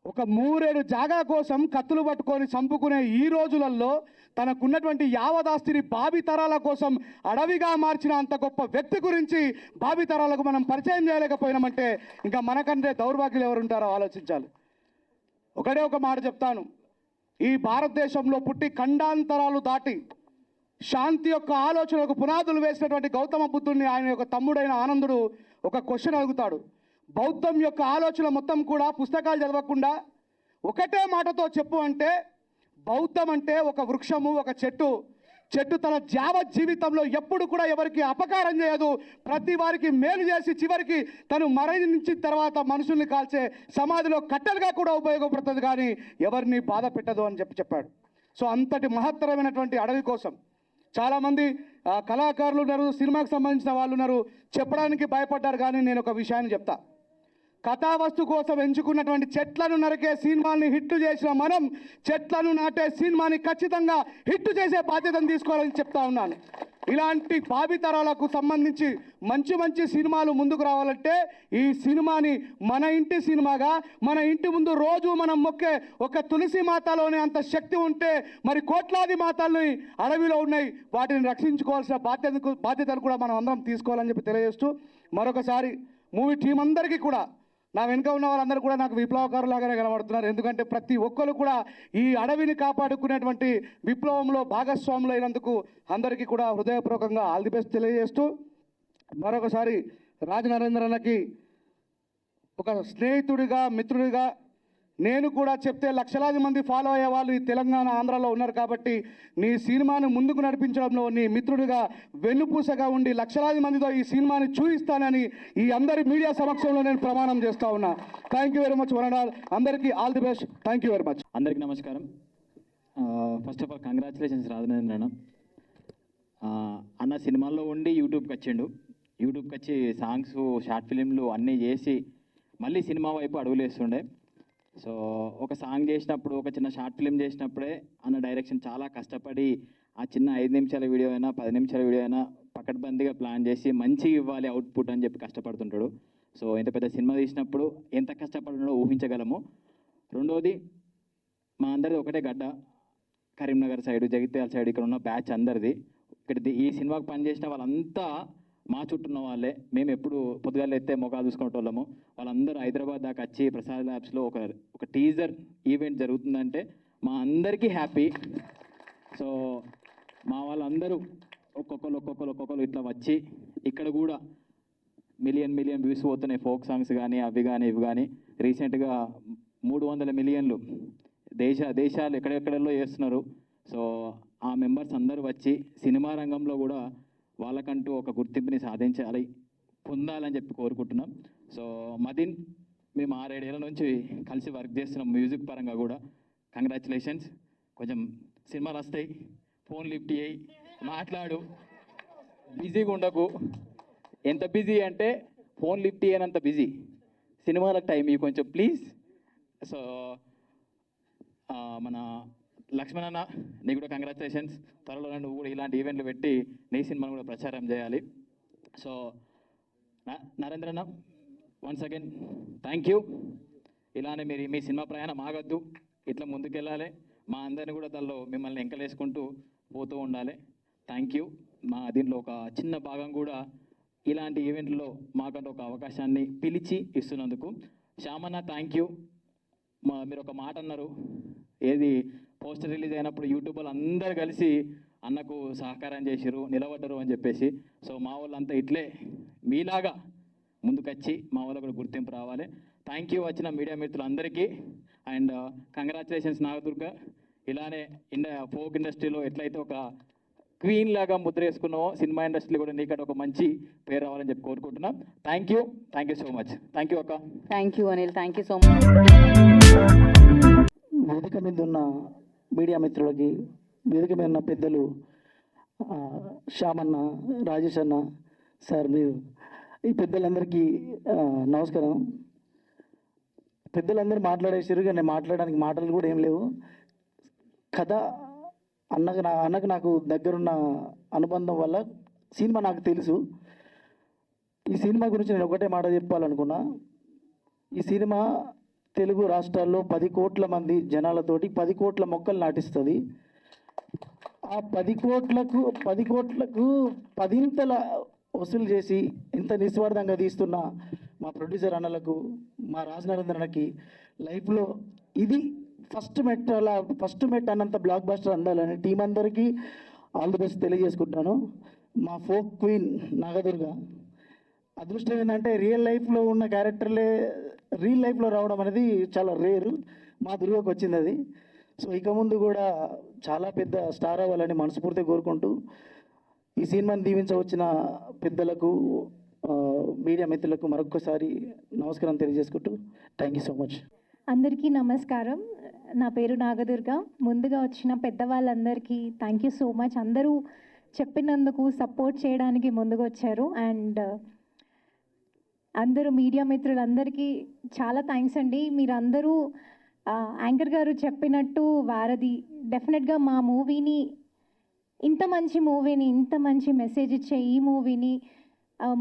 S11: ఒక 3 జాగా కోసం కత్తులు పట్టుకొని చంపుకునే ఈ రోజులలో తనకున్నటువంటి యావదాస్తిని భావితరాల కోసం అడవిగా మార్చిన అంత గొప్ప వ్యక్తి గురించి భావితరాలకు మనం పరిచయం చేయలేకపోయినామంటే ఇంకా మనకంటే దౌర్భాగ్యులు ఎవరుంటారో ఆలోచించాలి. ఒకటే ఒక మాట చెప్తాను, ఈ భారతదేశంలో పుట్టి ఖండాంతరాలు దాటి శాంతి యొక్క ఆలోచనకు పునాదులు వేసినటువంటి గౌతమ బుద్ధుడిని ఆయన యొక్క తమ్ముడైన ఆనందుడు ఒక క్వశ్చన్ అడుగుతాడు. బౌద్ధం యొక్క ఆలోచన మొత్తం కూడా పుస్తకాలు చదవకుండా ఒకటే మాటతో చెప్పు అంటే, బౌద్ధం అంటే ఒక వృక్షము, ఒక చెట్టు, చెట్టు తన జీవితంలో ఎప్పుడు కూడా ఎవరికి అపకారం చేయదు, ప్రతి వారికి మేలు చేసి చివరికి తను మరణించిన తర్వాత మనుషుల్ని కాల్చే సమాధిలో కట్టెలుగా కూడా ఉపయోగపడుతుంది, కానీ ఎవరిని బాధ పెట్టదు అని చెప్పాడు. సో అంతటి మహత్తరమైనటువంటి అడవి కోసం చాలామంది కళాకారులు ఉన్నారు, సినిమాకి సంబంధించిన వాళ్ళు ఉన్నారు, చెప్పడానికి భయపడ్డారు. కానీ నేను ఒక విషయాన్ని చెప్తా, కథావస్తు కోసం ఎంచుకున్నటువంటి చెట్లను నరికే సినిమాని హిట్ చేసిన మనం చెట్లను నాటే సినిమాని ఖచ్చితంగా హిట్ చేసే బాధ్యతను తీసుకోవాలని చెప్తా ఉన్నాను. ఇలాంటి భావితరాలకు సంబంధించి మంచి మంచి సినిమాలు ముందుకు రావాలంటే ఈ సినిమాని మన ఇంటి సినిమాగా, మన ఇంటి ముందు రోజు మనం మొక్కే ఒక తులసి మాతలోనే అంత శక్తి ఉంటే మరి కోట్లాది మాతల్ని అడవిలో ఉన్నాయి, వాటిని రక్షించుకోవాల్సిన బాధ్యతను కూడా మనం అందరం తీసుకోవాలని చెప్పి తెలియజేస్తూ మరొకసారి మూవీ టీం అందరికీ కూడా, నా వెనుక ఉన్న వాళ్ళందరూ కూడా నాకు విప్లవకారులాగానే కనబడుతున్నారు. ఎందుకంటే ప్రతి ఒక్కరు కూడా ఈ అడవిని కాపాడుకునేటువంటి విప్లవంలో భాగస్వాములు అయినందుకు అందరికీ కూడా హృదయపూర్వకంగా ఆల్ ది బెస్ట్ తెలియజేస్తూ మరొకసారి రాజనరేంద్ర అన్నకి ఒక స్నేహితుడిగా, మిత్రుడిగా, నేను కూడా చెప్తే లక్షలాది మంది ఫాలో అయ్యే వాళ్ళు ఈ తెలంగాణ, ఆంధ్రాలో ఉన్నారు కాబట్టి నీ సినిమాను ముందుకు నడిపించడంలో నీ మిత్రుడిగా వెన్నుపూసగా ఉండి లక్షలాది మందితో ఈ సినిమాని చూపిస్తానని ఈ అందరి మీడియా సమక్షంలో నేను ప్రమాణం చేస్తా ఉన్నా. థ్యాంక్ యూ వెరీ మచ్ వరణాల్, అందరికీ all the best. Thank you very much.
S12: అందరికీ నమస్కారం. ఫస్ట్ ఆఫ్ ఆల్ కంగ్రాచులేషన్స్ రాజనరేంద్ర అన్న. అన్న సినిమాల్లో ఉండి యూట్యూబ్కి వచ్చిండు, యూట్యూబ్కి వచ్చి సాంగ్స్, షార్ట్ ఫిలింలు అన్నీ చేసి మళ్ళీ సినిమా వైపు అడుగులేస్తుండే. సో ఒక సాంగ్ చేసినప్పుడు, ఒక చిన్న షార్ట్ ఫిలిం చేసినప్పుడే అన్న డైరెక్షన్ చాలా కష్టపడి ఆ చిన్న 5 నిమిషాల వీడియో అయినా 10 నిమిషాల వీడియో అయినా పకడ్బందీగా ప్లాన్ చేసి మంచిగా ఇవ్వాలి అవుట్పుట్ అని చెప్పి కష్టపడుతుంటాడు. సో ఇంత పెద్ద సినిమా తీసినప్పుడు ఎంత కష్టపడుతుండో ఊహించగలము. రెండోది, మా అందరిది ఒకటే గడ్డ, కరీంనగర్ సైడు, జగిత్యాల సైడ్, ఇక్కడ ఉన్న బ్యాచ్ అందరిది. ఇక్కడ ఈ సినిమాకి పనిచేసిన వాళ్ళంతా మా చుట్టూ ఉన్న వాళ్ళే. మేము ఎప్పుడు పొద్దుగాలు ఎత్తే మొఖాలు చూసుకునేటోళ్ళము. వాళ్ళందరూ హైదరాబాద్ దాకా వచ్చి ప్రసాద్ ల్యాబ్స్లో ఒక టీజర్ ఈవెంట్ జరుగుతుందంటే మా అందరికీ హ్యాపీ. సో మా వాళ్ళందరూ ఒక్కొక్కరు ఇట్లా వచ్చి ఇక్కడ కూడా మిలియన్ వ్యూస్ పోతున్నాయి. ఫోక్ సాంగ్స్ కానీ అవి కానీ ఇవి కానీ. రీసెంట్గా 300 మిలియన్లు దేశాలు ఎక్కడెక్కడల్లో చేస్తున్నారు. సో ఆ మెంబర్స్ అందరూ వచ్చి సినిమా రంగంలో కూడా వాళ్ళకంటూ ఒక గుర్తింపుని సాధించాలి, పొందాలని చెప్పి కోరుకుంటున్నాం. సో మదిన్, మేము 6-7 ఏళ్ళ నుంచి కలిసి వర్క్ చేస్తున్నాం మ్యూజిక్ పరంగా కూడా. కంగ్రాచులేషన్స్. కొంచెం సినిమాలు వస్తాయి, ఫోన్ లిఫ్ట్ చేయి, మాట్లాడు, బిజీగా ఉండకు. ఎంత బిజీ అంటే ఫోన్ లిఫ్ట్ చేయనంత బిజీ. సినిమాలకు టైం ఇవి కొంచెం ప్లీజ్. సో మన లక్ష్మణ్ అన్న, నీకు కూడా కంగ్రాచులేషన్స్. త్వరలో నువ్వు కూడా ఇలాంటి ఈవెంట్లు పెట్టి నీ సినిమాను కూడా ప్రచారం చేయాలి. సో నరేంద్ర అన్న, వన్స్ అగైన్ థ్యాంక్ యూ. ఇలానే మీరు మీ సినిమా ప్రయాణం ఆగద్దు, ఇట్లా ముందుకెళ్ళాలి. మా అందరిని కూడా దానిలో మిమ్మల్ని ఎంకలేసుకుంటూ పోతూ ఉండాలి. Thank you. మా దీంట్లో ఒక చిన్న భాగం కూడా ఇలాంటి ఈవెంట్లో మాకంటూ ఒక అవకాశాన్ని పిలిచి ఇస్తున్నందుకు. శ్యామన్న, థ్యాంక్ యూ. మీరు ఒక మాట అన్నారు, ఏది పోస్టర్ రిలీజ్ అయినప్పుడు యూట్యూబర్లు అందరు కలిసి అన్నకు సహకారం చేసిరు, నిలబడ్డరు అని చెప్పేసి. సో మా వాళ్ళంతా ఇట్లే మీలాగా ముందుకొచ్చి మా వాళ్ళకు కూడా గుర్తింపు రావాలి. థ్యాంక్ యూ వచ్చిన మీడియా మిత్రులందరికీ. And congratulations Nagadurga. ఇలానే ఫోక్ ఇండస్ట్రీలో ఎట్లయితే ఒక క్వీన్ లాగా ముద్ర వేసుకున్నావో సినిమా ఇండస్ట్రీలో కూడా నీకంటే ఒక మంచి పేరు రావాలని చెప్పి కోరుకుంటున్నాం. Thank you so much. Thank you అక్క.
S2: Thank you Anil, thank you so much.
S8: వేదిక మీద ఉన్న మీడియా మిత్రులకి, వేదిక మీద ఉన్న పెద్దలు శ్యామన్న, రాజేష్ అన్న, సార్, మీరు ఈ పెద్దలందరికీ నమస్కారం. పెద్దలందరూ మాట్లాడేసారు, కానీ నేను మాట్లాడడానికి మాటలు కూడా ఏం లేవు. కథ అన్నకు నాకు దగ్గరున్న అనుబంధం వల్ల సినిమా నాకు తెలుసు. ఈ సినిమా గురించి నేను ఒకటే మాట చెప్పాలనుకున్నా. ఈ సినిమా తెలుగు రాష్ట్రాల్లో 10 కోట్ల మంది జనాలతోటి 10 కోట్ల మొక్కలు నాటిస్తుంది. ఆ 10 కోట్లకు 10 వసూలు చేసి ఇంత నిస్వార్థంగా తీస్తున్న మా ప్రొడ్యూసర్ అన్నలకు, మా రాజనరేంద్రకి లైఫ్లో ఇది ఫస్ట్ మెట్ అన్నంత బ్లాక్ బస్టర్ అందాలని టీం అందరికీ ఆల్ ది బెస్ట్ తెలియజేసుకుంటాను. మా ఫోక్ క్వీన్ నాగదుర్గ. అదృష్టం ఏంటంటే రియల్ లైఫ్లో ఉన్న క్యారెక్టర్లే రియల్ లైఫ్లో రావడం అనేది చాలా రేరు. మా దుర్గకు వచ్చింది అది.
S11: సో ఇక ముందు కూడా చాలా పెద్ద స్టార్ అవ్వాలని మనస్ఫూర్తిగా కోరుకుంటూ ఈ సినిమాని దీవించవచ్చిన పెద్దలకు మీడియా మిత్రులకు మరొక్కసారి నమస్కారం తెలియజేసుకుంటూ థ్యాంక్ యూ సో మచ్.
S13: అందరికీ నమస్కారం. నా పేరు నాగదుర్గ. ముందుగా వచ్చిన పెద్దవాళ్ళందరికీ థ్యాంక్ యూ సో మచ్. అందరూ చెప్పినందుకు సపోర్ట్ చేయడానికి ముందుకు వచ్చారు. అండ్ అందరూ మీడియా మిత్రులందరికీ చాలా థ్యాంక్స్ అండి. మీరందరూ యాంకర్ గారు చెప్పినట్టు వారధి డెఫినెట్గా మా మూవీని, ఇంత మంచి మెసేజ్ ఇచ్చే ఈ మూవీని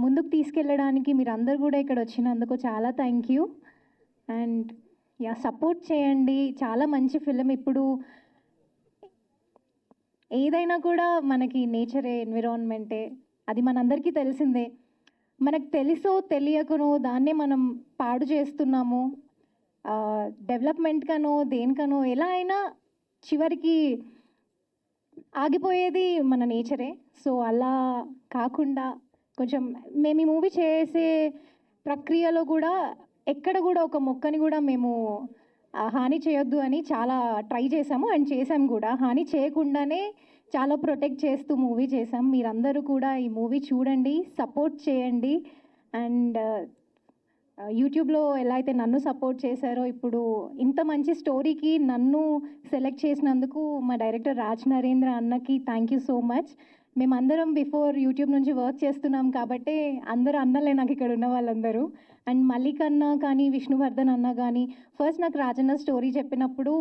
S13: ముందుకు తీసుకెళ్ళడానికి మీరందరూ కూడా ఇక్కడ వచ్చినందుకు చాలా థ్యాంక్ యూ. అండ్ సపోర్ట్ చేయండి. చాలా మంచి ఫిలిం. ఇప్పుడు ఏదైనా కూడా మనకి నేచరే, ఎన్విరాన్మెంటే, అది మనందరికీ తెలిసిందే. మనకు తెలుసో తెలియకనో దాన్నే మనం పాడు చేస్తున్నాము. డెవలప్మెంట్కనో దేనికనో ఎలా అయినా చివరికి ఆగిపోయేది మన నేచరే. సో అలా కాకుండా కొంచెం మేము ఈ మూవీ చేసే ప్రక్రియలో కూడా ఎక్కడ కూడా ఒక మొక్కని కూడా మేము హాని చేయొద్దు అని చాలా ట్రై చేసాము అండ్ చేసాము కూడా. హాని చేయకుండానే చాలా ప్రొటెక్ట్ చేస్తూ మూవీ చేసాం. మీరందరూ కూడా ఈ మూవీ చూడండి, సపోర్ట్ చేయండి. అండ్ యూట్యూబ్లో ఎలా అయితే నన్ను సపోర్ట్ చేశారో, ఇప్పుడు ఇంత మంచి స్టోరీకి నన్ను సెలెక్ట్ చేసినందుకు మా డైరెక్టర్ రాజ్ నరేంద్ర అన్నకి థ్యాంక్ యూ సో మచ్. మేమందరం బిఫోర్ యూట్యూబ్ నుంచి వర్క్ చేస్తున్నాం కాబట్టి అందరూ అన్నలే నాకు ఇక్కడ ఉన్న వాళ్ళందరూ. అండ్ మల్లిక్ అన్న కానీ, విష్ణువర్ధన్ అన్న కానీ, ఫస్ట్ నాకు రాజన్న స్టోరీ చెప్పినప్పుడు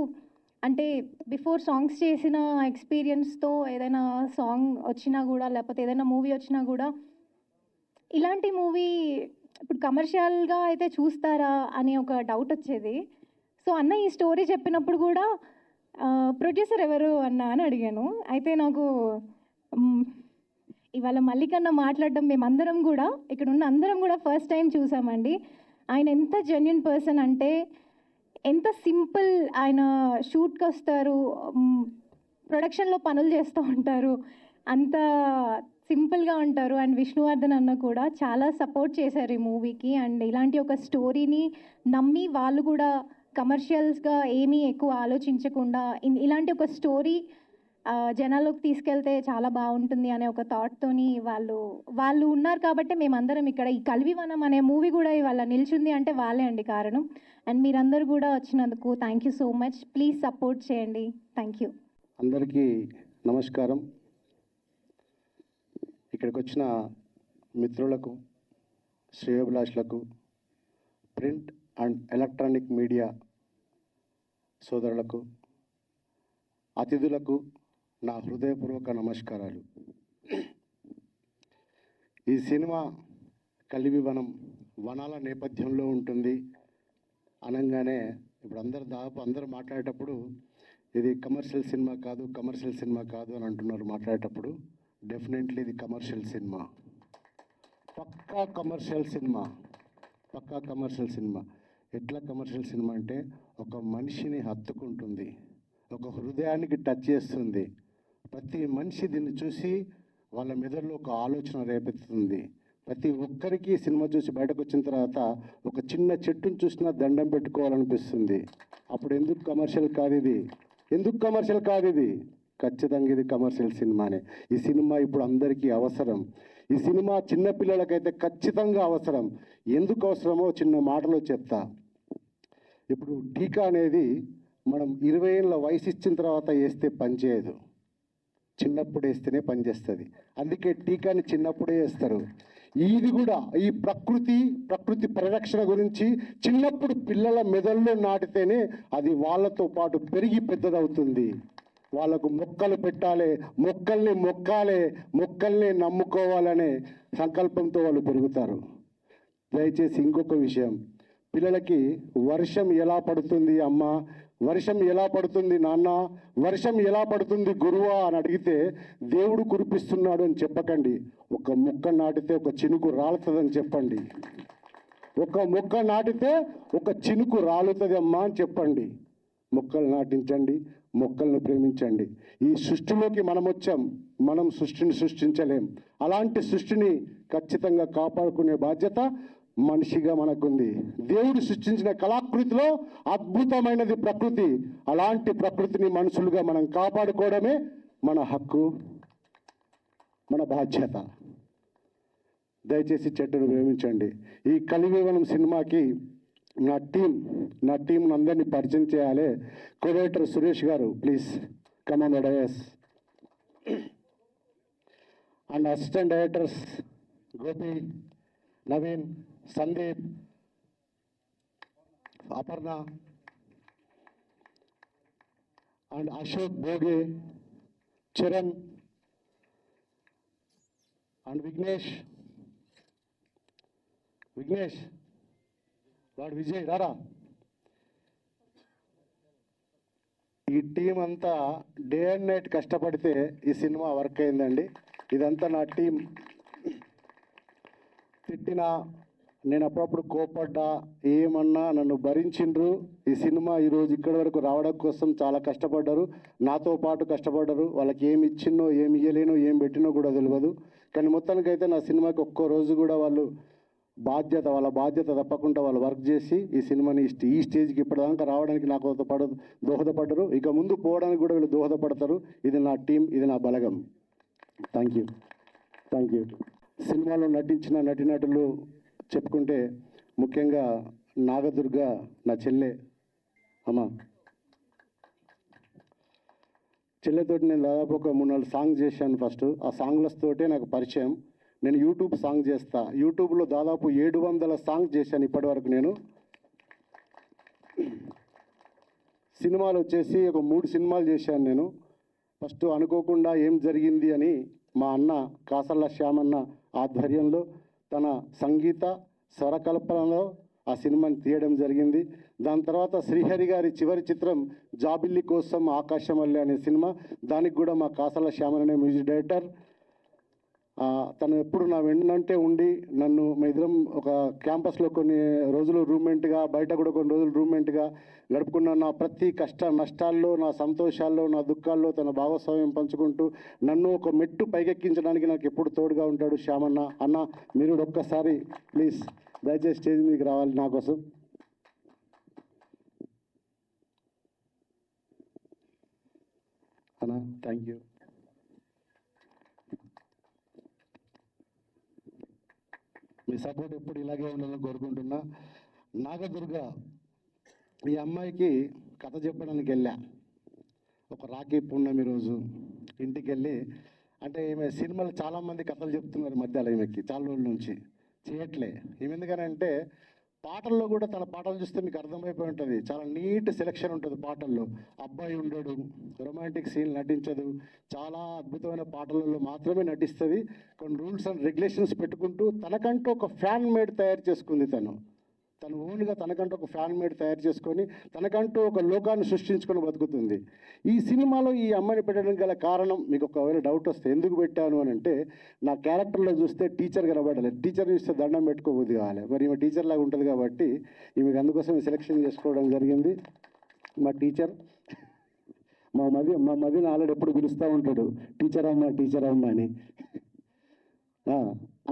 S13: అంటే బిఫోర్ సాంగ్స్ చేసిన ఎక్స్పీరియన్స్తో ఏదైనా సాంగ్ వచ్చినా కూడా, లేకపోతే ఏదైనా మూవీ వచ్చినా కూడా ఇలాంటి మూవీ ఇప్పుడు కమర్షియల్గా అయితే చూస్తారా అనే ఒక డౌట్ వచ్చేది. సో అన్న ఈ స్టోరీ చెప్పినప్పుడు కూడా ప్రొడ్యూసర్ ఎవరు అన్న అని అడిగాను. అయితే నాకు ఇవాళ మల్లికన్న మాట్లాడడం మేమందరం కూడా ఇక్కడ ఉన్న అందరం కూడా ఫస్ట్ టైం చూసామండి. ఆయన ఎంత జెన్యున్ పర్సన్ అంటే, ఎంత సింపుల్. ఆయన షూట్కి వస్తారు, ప్రొడక్షన్లో పనులు చేస్తూ ఉంటారు, అంత సింపుల్గా ఉంటారు. అండ్ విష్ణువర్ధన్ అన్న కూడా చాలా సపోర్ట్ చేశారు ఈ మూవీకి. అండ్ ఇలాంటి ఒక స్టోరీని నమ్మి వాళ్ళు కూడా కమర్షియల్స్గా ఏమీ ఎక్కువ ఆలోచించకుండా ఇలాంటి ఒక స్టోరీ జనాల్లోకి తీసుకెళ్తే చాలా బాగుంటుంది అనే ఒక థాట్తోని వాళ్ళు ఉన్నారు కాబట్టి మేమందరం ఇక్కడ ఈ కల్వివనం అనే మూవీ కూడా ఇవాళ నిల్చుంది అంటే వాళ్ళే అండి కారణం. అండ్ మీరందరూ కూడా వచ్చినందుకు thank you so much. Please support చేయండి. Thank you.
S11: అందరికీ నమస్కారం. ఇక్కడికి వచ్చిన మిత్రులకు, శ్రేయోభిలాషులకు, ప్రింట్ అండ్ ఎలక్ట్రానిక్ మీడియా సోదరులకు, అతిథులకు నా హృదయపూర్వక నమస్కారాలు. ఈ సినిమా కలివివనం వనాల నేపథ్యంలో ఉంటుంది అనగానే ఇప్పుడు అందరూ మాట్లాడేటప్పుడు ఇది కమర్షియల్ సినిమా కాదు అని అంటున్నారు మాట్లాడేటప్పుడు. డెఫినెట్లీ ఇది కమర్షియల్ సినిమా, పక్కా కమర్షియల్ సినిమా. ఎట్లా కమర్షియల్ సినిమా అంటే ఒక మనిషిని హత్తుకుంటుంది, ఒక హృదయానికి టచ్ చేస్తుంది. ప్రతి మనిషి దీన్ని చూసి వాళ్ళ మెదడులో ఒక ఆలోచన రేపెత్తుతుంది. ప్రతి ఒక్కరికి సినిమా చూసి బయటకు వచ్చిన తర్వాత ఒక చిన్న చెట్టును చూసినా దండం పెట్టుకోవాలనిపిస్తుంది. అప్పుడు ఎందుకు కమర్షియల్ కాదు ఇది? ఖచ్చితంగా ఇది కమర్షియల్ సినిమానే. ఈ సినిమా ఇప్పుడు అందరికీ అవసరం. ఈ సినిమా చిన్నపిల్లలకైతే ఖచ్చితంగా అవసరం. ఎందుకు అవసరమో చిన్న మాటలో చెప్తా. ఇప్పుడు టీకా అనేది మనం 20 ఏళ్ళ వయసు ఇచ్చిన తర్వాత వేస్తే పనిచేయదు, చిన్నప్పుడు వేస్తేనే పనిచేస్తుంది. అందుకే టీకాని చిన్నప్పుడే వేస్తారు. ఇది కూడా ఈ ప్రకృతి పరిరక్షణ గురించి చిన్నప్పుడు పిల్లల మెదడులో నాటితేనే అది వాళ్ళతో పాటు పెరిగి పెద్దదవుతుంది. వాళ్ళకు మొక్కలు పెట్టాలి, మొక్కల్ని మొక్కాలి, మొక్కల్ని నమ్ముకోవాలనే సంకల్పంతో వాళ్ళు పెరుగుతారు. దయచేసి ఇంకొక విషయం, పిల్లలకి వర్షం ఎలా పడుతుంది అమ్మ, వర్షం ఎలా పడుతుంది నాన్న, వర్షం ఎలా పడుతుంది గురువా అని అడిగితే దేవుడు కురిపిస్తున్నాడు అని చెప్పకండి. ఒక మొక్క నాటితే ఒక చినుకు రాలుతుందని చెప్పండి. ఒక మొక్క నాటితే ఒక చినుకు రాలుతుంది అమ్మా అని చెప్పండి. మొక్కలు నాటించండి, మొక్కలను ప్రేమించండి. ఈ సృష్టిలోకి మనం వచ్చాం, మనం సృష్టిని సృష్టించలేం. అలాంటి సృష్టిని ఖచ్చితంగా కాపాడుకునే బాధ్యత మనిషిగా మనకుంది. దేవుడు సృష్టించిన కళాకృతిలో అద్భుతమైనది ప్రకృతి. అలాంటి ప్రకృతిని మనుషులుగా మనం కాపాడుకోవడమే మన హక్కు, మన బాధ్యత. దయచేసి చెట్టును ప్రేమించండి. ఈ కలివివనం సినిమాకి నా టీం అందరినీ పరిచయం చేయాలి. కోఆర్డినేటర్ సురేష్ గారు, please come on the dais. And assistant directors Gopi, Naveen, Sandeep, Aparna and Ashok Bhoge, Charan and Vignesh వాడు విజయ్ రారా. ఈ టీం అంతా డే అండ్ నైట్ కష్టపడితే ఈ సినిమా వర్క్ అయిందండి. ఇదంతా నా టీం. తిట్టినా, నేను అప్పుడప్పుడు కోపడ్డా, ఏమన్నా నన్ను భరించిండ్రు. ఈ సినిమా ఈరోజు ఇక్కడి వరకు రావడం కోసం చాలా కష్టపడ్డారు, నాతో పాటు కష్టపడ్డారు. వాళ్ళకి ఏమి ఇచ్చినో, ఏమి ఇయ్యలేనో, ఏం పెట్టినో కూడా తెలియదు. కానీ మొత్తానికైతే నా సినిమాకి ఒక్కో రోజు కూడా వాళ్ళు వాళ్ళ బాధ్యత తప్పకుండా వాళ్ళు వర్క్ చేసి ఈ సినిమాని ఈ స్టేజ్కి ఇప్పటిదాకా రావడానికి నాకు దోహదపడ్డారు. ఇక ముందు పోవడానికి కూడా వీళ్ళు దోహదపడతారు. ఇది నా టీం, ఇది నా బలగం. Thank you. సినిమాలో నటించిన నటీనటులు చెప్పుకుంటే ముఖ్యంగా నాగదుర్గ నా చెల్లె. చెల్లెతోటి నేను దాదాపు ఒక 3-4 సాంగ్ చేశాను. ఫస్ట్ ఆ సాంగ్లతోటే నాకు పరిచయం. నేను యూట్యూబ్ సాంగ్ చేస్తా. యూట్యూబ్లో దాదాపు 700 సాంగ్ చేశాను ఇప్పటివరకు. నేను సినిమాలు వచ్చేసి ఒక 3 సినిమాలు చేశాను నేను. ఫస్ట్ అనుకోకుండా ఏం జరిగింది అని మా అన్న కాసర్ల శ్యామన్న ఆధ్వర్యంలో తన సంగీత స్వరకల్పనలో ఆ సినిమాని తీయడం జరిగింది. దాని తర్వాత శ్రీహరి గారి చివరి చిత్రం జాబిల్లి కోసం ఆకాశమల్లె అనే సినిమా. దానికి కూడా మా కాసర్ల శ్యామన్న మ్యూజిక్ డైరెక్టర్. తను ఎప్పుడు నా వెన్నంటే ఉండి నన్ను మా ఇద్దరం ఒక క్యాంపస్లో కొన్ని రోజులు రూమ్మేట్గా, బయట కూడా కొన్ని రోజులు రూమ్మేట్గా గడుపుకున్న నా ప్రతి కష్ట నష్టాల్లో, నా సంతోషాల్లో, నా దుఃఖాల్లో తన భాగస్వామ్యం పంచుకుంటూ నన్ను ఒక మెట్టు పైకెక్కించడానికి నాకు ఎప్పుడు తోడుగా ఉంటాడు శ్యామన్న. అన్న మీరు ఒక్కసారి ప్లీజ్ దయచేసి స్టేజ్ మీదకి రావాలి నా కోసం. అన్న థ్యాంక్ యూ. మీ సపోర్ట్ ఎప్పుడు ఇలాగే ఉండాలని కోరుకుంటున్నా. నాగదుర్గ ఈ అమ్మాయికి కథ చెప్పడానికి వెళ్ళా. ఒక రాఖీ పున్నమి రోజు ఇంటికి వెళ్ళి, అంటే ఈమె సినిమాలు చాలామంది కథలు చెప్తున్నారు మధ్యలో, ఈమెకి చాలా రోజుల నుంచి చేయట్లే. ఈమె ఎందుకనంటే పాటల్లో కూడా తన పాటలు చూస్తే మీకు అర్థమైపోయి ఉంటుంది. చాలా నీట్ సెలెక్షన్ ఉంటుంది పాటల్లో. అబ్బాయి ఉండడు, రొమాంటిక్ సీన్ నటించదు, చాలా అద్భుతమైన పాటలలో మాత్రమే నటిస్తుంది. కొన్ని రూల్స్ అండ్ రెగ్యులేషన్స్ పెట్టుకుంటూ తనకంటూ ఒక ఫ్యాన్ మేడ్ తయారు చేసుకుంది. తను ఓన్గా తనకంటూ ఒక ఫ్యాన్ మేడ్ తయారు చేసుకొని తనకంటూ ఒక లోకాన్ని సృష్టించుకొని బతుకుతుంది. ఈ సినిమాలో ఈ అమ్మాయిని పెట్టడానికి గల కారణం మీకు ఒకవేళ డౌట్ వస్తే ఎందుకు పెట్టాను అని అంటే, నా క్యారెక్టర్లో చూస్తే టీచర్ కనబడలేదు. టీచర్ చూస్తే దండం పెట్టుకోబోద్ది కావాలి. మరి ఈమె టీచర్ లాగా ఉంటుంది కాబట్టి ఈమెకు అందుకోసం సెలెక్షన్ చేసుకోవడం జరిగింది. మా టీచర్ మా మదిని ఆల్రెడీ ఎప్పుడు పిలుస్తూ ఉంటాడు, టీచర్ అమ్మ అని.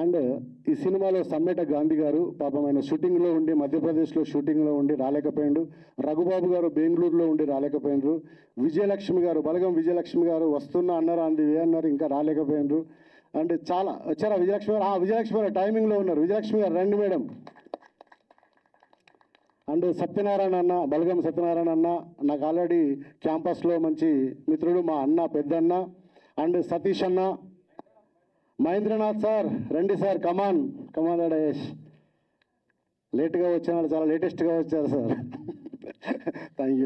S11: అండ్ ఈ సినిమాలో సమ్మేట గాంధీ గారు పాపం ఆయన షూటింగ్లో ఉండి, మధ్యప్రదేశ్లో షూటింగ్లో ఉండి రాలేకపోయిండు. రఘుబాబు గారు బెంగళూరులో ఉండి రాలేకపోయినరు. విజయలక్ష్మి గారు, బలగం విజయలక్ష్మి గారు వస్తున్నా అన్నారు, అన్నారు, ఇంకా రాలేకపోయినరు. అండ్ చాలా వచ్చారా విజయలక్ష్మి గారు? విజయలక్ష్మి గారు టైమింగ్లో ఉన్నారు. విజయలక్ష్మి గారు రండి మేడం. అండ్ సత్యనారాయణ అన్న, బలగం సత్యనారాయణ అన్న నాకు ఆల్రెడీ క్యాంపస్లో మంచి మిత్రుడు, మా అన్న పెద్దన్న. అండ్ సతీష్ అన్న, మహేంద్రనాథ్ సార్ రండి సార్, కమాన్ డయేష్. లేట్గా వచ్చిన వాళ్ళు చాలా లేటెస్ట్గా వచ్చారు sir. Thank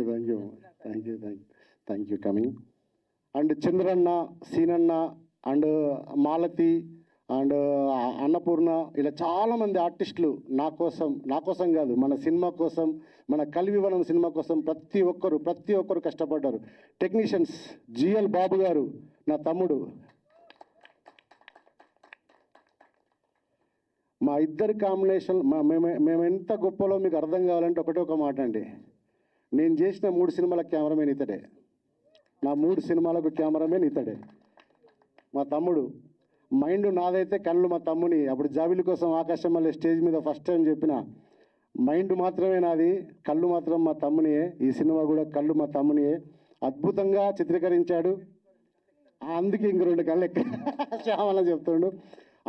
S11: you coming. And Chandranna, Seenanna and Malathi and Annapurna, ఇలా చాలామంది ఆర్టిస్టులు నా కోసం కాదు, మన సినిమా కోసం, మన కలివివనం సినిమా కోసం ప్రతి ఒక్కరు కష్టపడ్డారు. టెక్నీషియన్స్ జిఎల్ బాబు గారు నా తమ్ముడు. మా ఇద్దరి కాంబినేషన్ మేము ఎంత గొప్పలో మీకు అర్థం కావాలంటే ఒకటే ఒక మాట అండి. నేను చేసిన 3 సినిమాల కెమెరామెన్ ఇతడే, నా 3 సినిమాలకు కెమెరామెన్ ఇతడే, మా తమ్ముడు. మైండ్ నాదైతే కళ్ళు మా తమ్ముని. అప్పుడు జాబిలి కోసం ఆకాశం మళ్ళీ స్టేజ్ మీద ఫస్ట్ టైం చెప్పిన, మైండ్ మాత్రమే నాది, కళ్ళు మాత్రం మా తమ్మునియే. ఈ సినిమా కూడా కళ్ళు మా తమ్మునియే. అద్భుతంగా చిత్రీకరించాడు. అందుకే ఇంక 2 కళ్ళు శ్యామలని చెప్తుండు.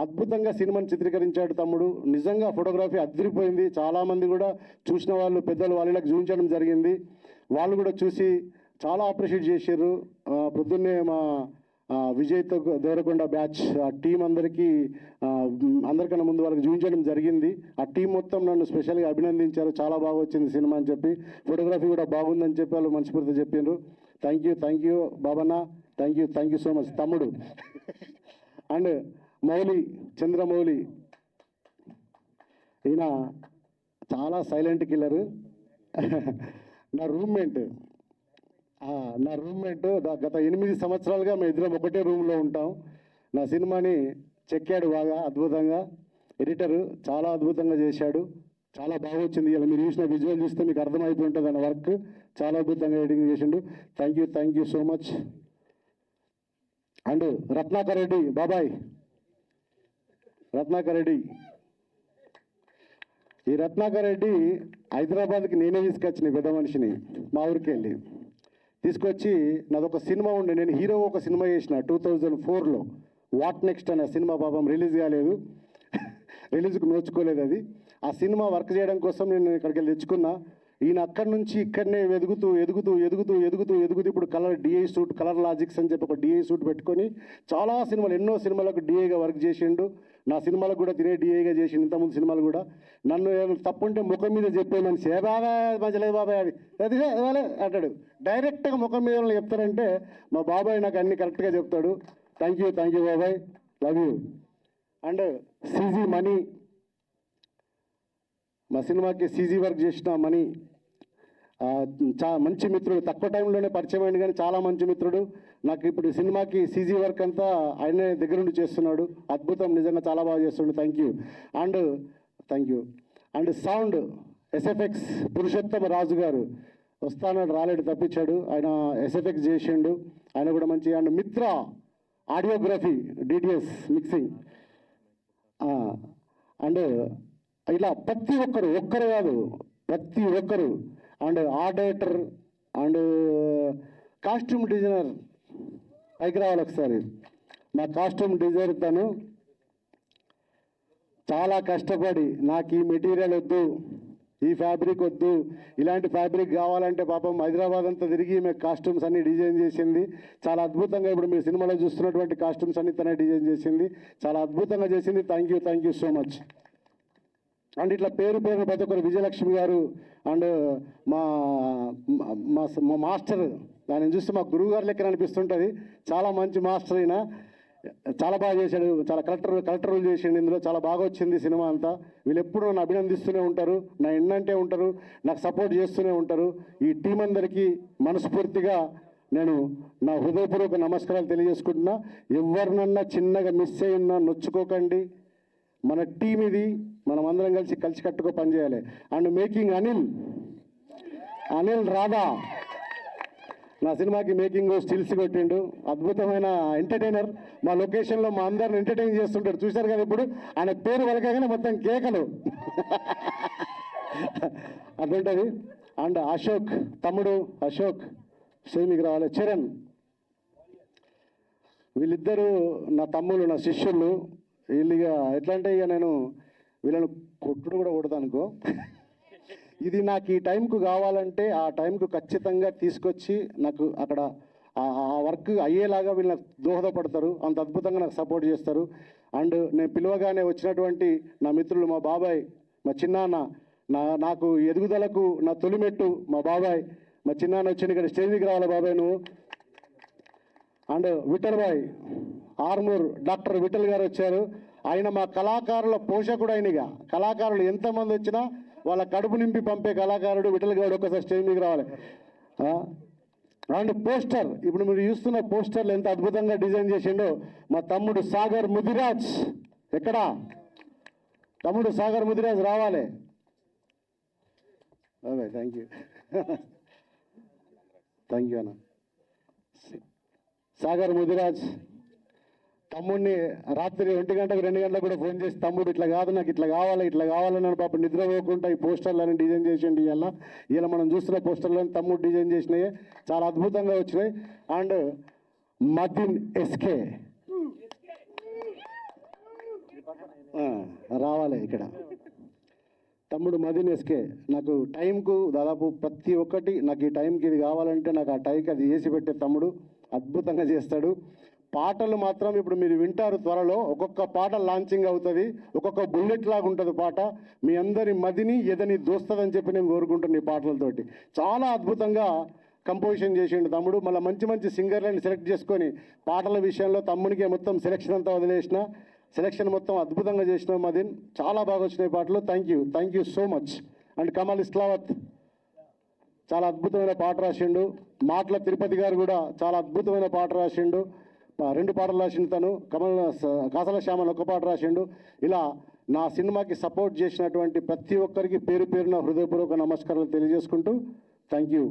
S11: అద్భుతంగా సినిమాని చిత్రీకరించాడు తమ్ముడు. నిజంగా ఫోటోగ్రఫీ అదిరిపోయింది. చాలామంది కూడా చూసిన వాళ్ళు పెద్దలు వాళ్ళకి చూపించడం జరిగింది. వాళ్ళు కూడా చూసి చాలా అప్రిషియేట్ చేశారు. పొద్దున్నే మా విజయ్తో దేవరకొండ బ్యాచ్ ఆ టీం అందరికన్నా ముందు వాళ్ళకి చూపించడం జరిగింది. ఆ టీం మొత్తం నన్ను స్పెషల్గా అభినందించారు. చాలా బాగా వచ్చింది సినిమా అని చెప్పి, ఫోటోగ్రఫీ కూడా బాగుందని చెప్పి వాళ్ళు మనస్ఫూర్తిగా చెప్పారు. Thank you Babanna, thank you so much తమ్ముడు. అండ్ మౌలి, చంద్రమౌళి, ఈయన చాలా సైలెంట్ కిల్లరు. నా రూమ్మేట్ గత 8 సంవత్సరాలుగా మేము ఇద్దరం ఒకటే రూమ్లో ఉంటాం. నా సినిమాని చెక్కాడు బాగా అద్భుతంగా. ఎడిటరు చాలా అద్భుతంగా చేశాడు. చాలా బాగా వచ్చింది. ఇలా మీరు చూసిన విజువల్ చూస్తే మీకు అర్థమైపోయి ఉంటుంది అన్న వర్క్. చాలా అద్భుతంగా ఎడిటింగ్ చేసిండు. Thank you so much. And Ratnakar Reddy బాబాయ్, ఈ రత్నాకర్ రెడ్డి హైదరాబాద్కి నేనే తీసుకొచ్చిన పెద్ద మనిషిని మా ఊరికి వెళ్ళి తీసుకొచ్చి, నాదొక సినిమా ఉండే, నేను హీరో ఒక సినిమా చేసిన 2004లో, వాట్ నెక్స్ట్ అనే సినిమా పాపం రిలీజ్ కాలేదు, రిలీజ్కి నోచుకోలేదు అది. ఆ సినిమా వర్క్ చేయడం కోసం నేను ఇక్కడికి వెళ్ళి తెచ్చుకున్నా. ఈయన అక్కడి నుంచి ఇక్కడనే ఎదుగుతూ ఇప్పుడు డిఐ సూట్, కలర్ లాజిక్స్ అని చెప్పి ఒక డిఐ సూట్ పెట్టుకొని చాలా సినిమాలు, ఎన్నో సినిమాలకు డిఐగా వర్క్ చేసిండు. నా సినిమాలకు కూడా తినే డిఐగా చేసిండు. ఇంతకుముందు సినిమాలు కూడా నన్ను తప్పుంటే ముఖం మీద చెప్పే మనిషి, ఏ బాబాయ్ మంచిలేదు బాబాయ్ అది అంటాడు. డైరెక్ట్గా ముఖం మీద చెప్తారంటే మా బాబాయ్ నాకు అన్ని కరెక్ట్గా చెప్తాడు. థ్యాంక్ యూ బాబాయ్, love you. And CG money, మా సినిమాకి సీజీ వర్క్ చేసిన మనీ మంచి మిత్రుడు. తక్కువ టైంలోనే పరిచయం అయింది కానీ చాలా మంచి మిత్రుడు. నాకు ఇప్పుడు సినిమాకి సీజీ వర్క్ అంతా ఆయనే దగ్గర నుండి చేస్తున్నాడు. అద్భుతం, నిజంగా చాలా బాగా చేస్తున్నాడు. Thank you. And sound SFX Purushottama Raju గారు వస్తానని రాలేడు, తప్పించాడు. ఆయన ఎస్ఎఫ్ఎక్స్ చేసిండు, ఆయన కూడా మంచి. అండ్ మిత్ర ఆడియోగ్రఫీ, డిటిఎస్ మిక్సింగ్. అండ్ ఇలా ప్రతి ఒక్కరు కాదు, ప్రతి ఒక్కరు. And art director and costume designer పైకి రావాలి ఒకసారి. మా కాస్ట్యూమ్ డిజైనర్ తను చాలా కష్టపడి, నాకు ఈ మెటీరియల్ వద్దు, ఈ ఫ్యాబ్రిక్ వద్దు, ఇలాంటి ఫ్యాబ్రిక్ కావాలంటే పాపం హైదరాబాద్ అంతా తిరిగి మేము కాస్ట్యూమ్స్ అన్ని డిజైన్ చేసింది. చాలా అద్భుతంగా ఇప్పుడు మీరు సినిమాలో చూస్తున్నటువంటి కాస్ట్యూమ్స్ అన్ని తనే డిజైన్ చేసింది. చాలా అద్భుతంగా చేసింది. Thank you so much. And ఇట్లా పేరు ప్రతి ఒక్కరు, విజయలక్ష్మి గారు అండ్ మా మాస్టర్, దాన్ని చూస్తే మా గురువు గారి లెక్కన అనిపిస్తుంటుంది. చాలా మంచి మాస్టర్ అయినా, చాలా బాగా చేశాడు. చాలా కలెక్టర్ రోల్ చేసిండు ఇందులో. చాలా బాగా వచ్చింది సినిమా అంతా. వీళ్ళు ఎప్పుడూ నన్ను అభినందిస్తూనే ఉంటారు, నా ఎన్నంటే ఉంటారు, నాకు సపోర్ట్ చేస్తూనే ఉంటారు. ఈ టీం అందరికీ మనస్ఫూర్తిగా నేను నా హృదయపూర్వక నమస్కారాలు తెలియజేసుకుంటున్నా. ఎవరినన్నా చిన్నగా మిస్ అయినా నొచ్చుకోకండి. మన టీం ఇది, మనం అందరం కలిసి కట్టుకో పనిచేయాలి. అండ్ మేకింగ్ అనిల్ రాధా నా సినిమాకి మేకింగ్ స్టిల్స్ కొట్టిండు. అద్భుతమైన ఎంటర్టైనర్. మా లొకేషన్లో మా అందరిని ఎంటర్టైన్ చేస్తుంటాడు, చూశారు కదా. ఇప్పుడు ఆయన పేరు వలకగానే మొత్తం కేకలు అటుంటుంది. అండ్ అశోక్, తమ్ముడు అశోక్ సేమికి రావాలి. చరణ్, వీళ్ళిద్దరూ నా తమ్ముళ్ళు, నా శిష్యులు. వీళ్ళు ఇక ఎట్లా అంటే ఇక నేను వీళ్ళను కొట్టుడు కూడా కొడతాను అనుకో. ఇది నాకు ఈ టైంకు కావాలంటే ఆ టైంకు ఖచ్చితంగా తీసుకొచ్చి నాకు అక్కడ ఆ వర్క్ అయ్యేలాగా వీళ్ళు నాకు దోహదపడతారు. అంత అద్భుతంగా నాకు సపోర్ట్ చేస్తారు. అండ్ నేను పిలవగానే వచ్చినటువంటి నా మిత్రులు, మా బాబాయ్, మా చిన్నాన్న, నాకు ఎదుగుదలకు నా తొలిమెట్టు మా బాబాయ్, మా చిన్నాన్న వచ్చింది ఇక్కడ స్టేజ్కి రావాలి బాబాయ్ నువ్వు. అండ్ విఠల్ బాయ్ ఆర్మూర్, డాక్టర్ విఠల్ గారు వచ్చారు. ఆయన మా కళాకారుల పోషకుడు. ఆయనగా కళాకారులు ఎంతమంది వచ్చినా వాళ్ళ కడుపు నింపి పంపే కళాకారుడు విఠల్ గారు. ఒకసారి స్టేజ్ మీకు రావాలి. అండ్ పోస్టర్, ఇప్పుడు మీరు చూస్తున్న పోస్టర్లు ఎంత అద్భుతంగా డిజైన్ చేసిండో మా తమ్ముడు సాగర్ ముదిరాజ్. ఎక్కడా తమ్ముడు సాగర్ ముదిరాజ్ రావాలి. థ్యాంక్ యూ అన్న. సాగర్ ముదిరాజ్ తమ్ముడిని రాత్రి 1 గంటకు 2 గంటలకు కూడా ఫోన్ చేసి తమ్ముడు ఇట్లా కాదు నాకు ఇట్లా కావాలని పాప నిద్రపోకుండా ఈ పోస్టర్లను డిజైన్ చేసిండి ఇలా మనం చూస్తున్న పోస్టర్లను తమ్ముడు డిజైన్ చేసినాయి, చాలా అద్భుతంగా వచ్చినాయి. అండ్ మదిన్ ఎస్కే రావాలి ఇక్కడ, తమ్ముడు మదిన్ ఎస్కే నాకు టైంకు దాదాపు ప్రతి ఒక్కటి నాకు ఈ టైంకి ఇది కావాలంటే నాకు ఆ టైంకి అది చేసి పెట్టే తమ్ముడు అద్భుతంగా చేస్తాడు. పాటలు మాత్రం ఇప్పుడు మీరు వింటారు, త్వరలో ఒక్కొక్క పాట లాంచింగ్ అవుతుంది, ఒక్కొక్క బుల్లెట్ లాగా ఉంటుంది పాట. మీ అందరి మదిని ఎదని దోస్తుందని చెప్పి నేను కోరుకుంటున్నాను. ఈ పాటలతోటి చాలా అద్భుతంగా కంపోజిషన్ చేసిండు తమ్ముడు. మళ్ళీ మంచి మంచి సింగర్లను సెలెక్ట్ చేసుకొని పాటల విషయంలో తమ్మునికి మొత్తం సెలెక్షన్ అంతా వదిలేసిన, సెలెక్షన్ మొత్తం అద్భుతంగా చేసిన మదిన్. చాలా బాగా వచ్చినాయి పాటలు. Thank you so much. And Kamal Islavath చాలా అద్భుతమైన పాట రాసిండు. మాటల తిరుపతి గారు కూడా చాలా అద్భుతమైన పాట రాసిండు. 2 పాటలు రాసిండు తను. కాసల శ్యామన్ 1 పాట రాసిండు. ఇలా నా సినిమాకి సపోర్ట్ చేసినటువంటి ప్రతి ఒక్కరికి పేరు పేరున హృదయపూర్వక నమస్కారాలు తెలియజేసుకుంటూ థ్యాంక్ యూ.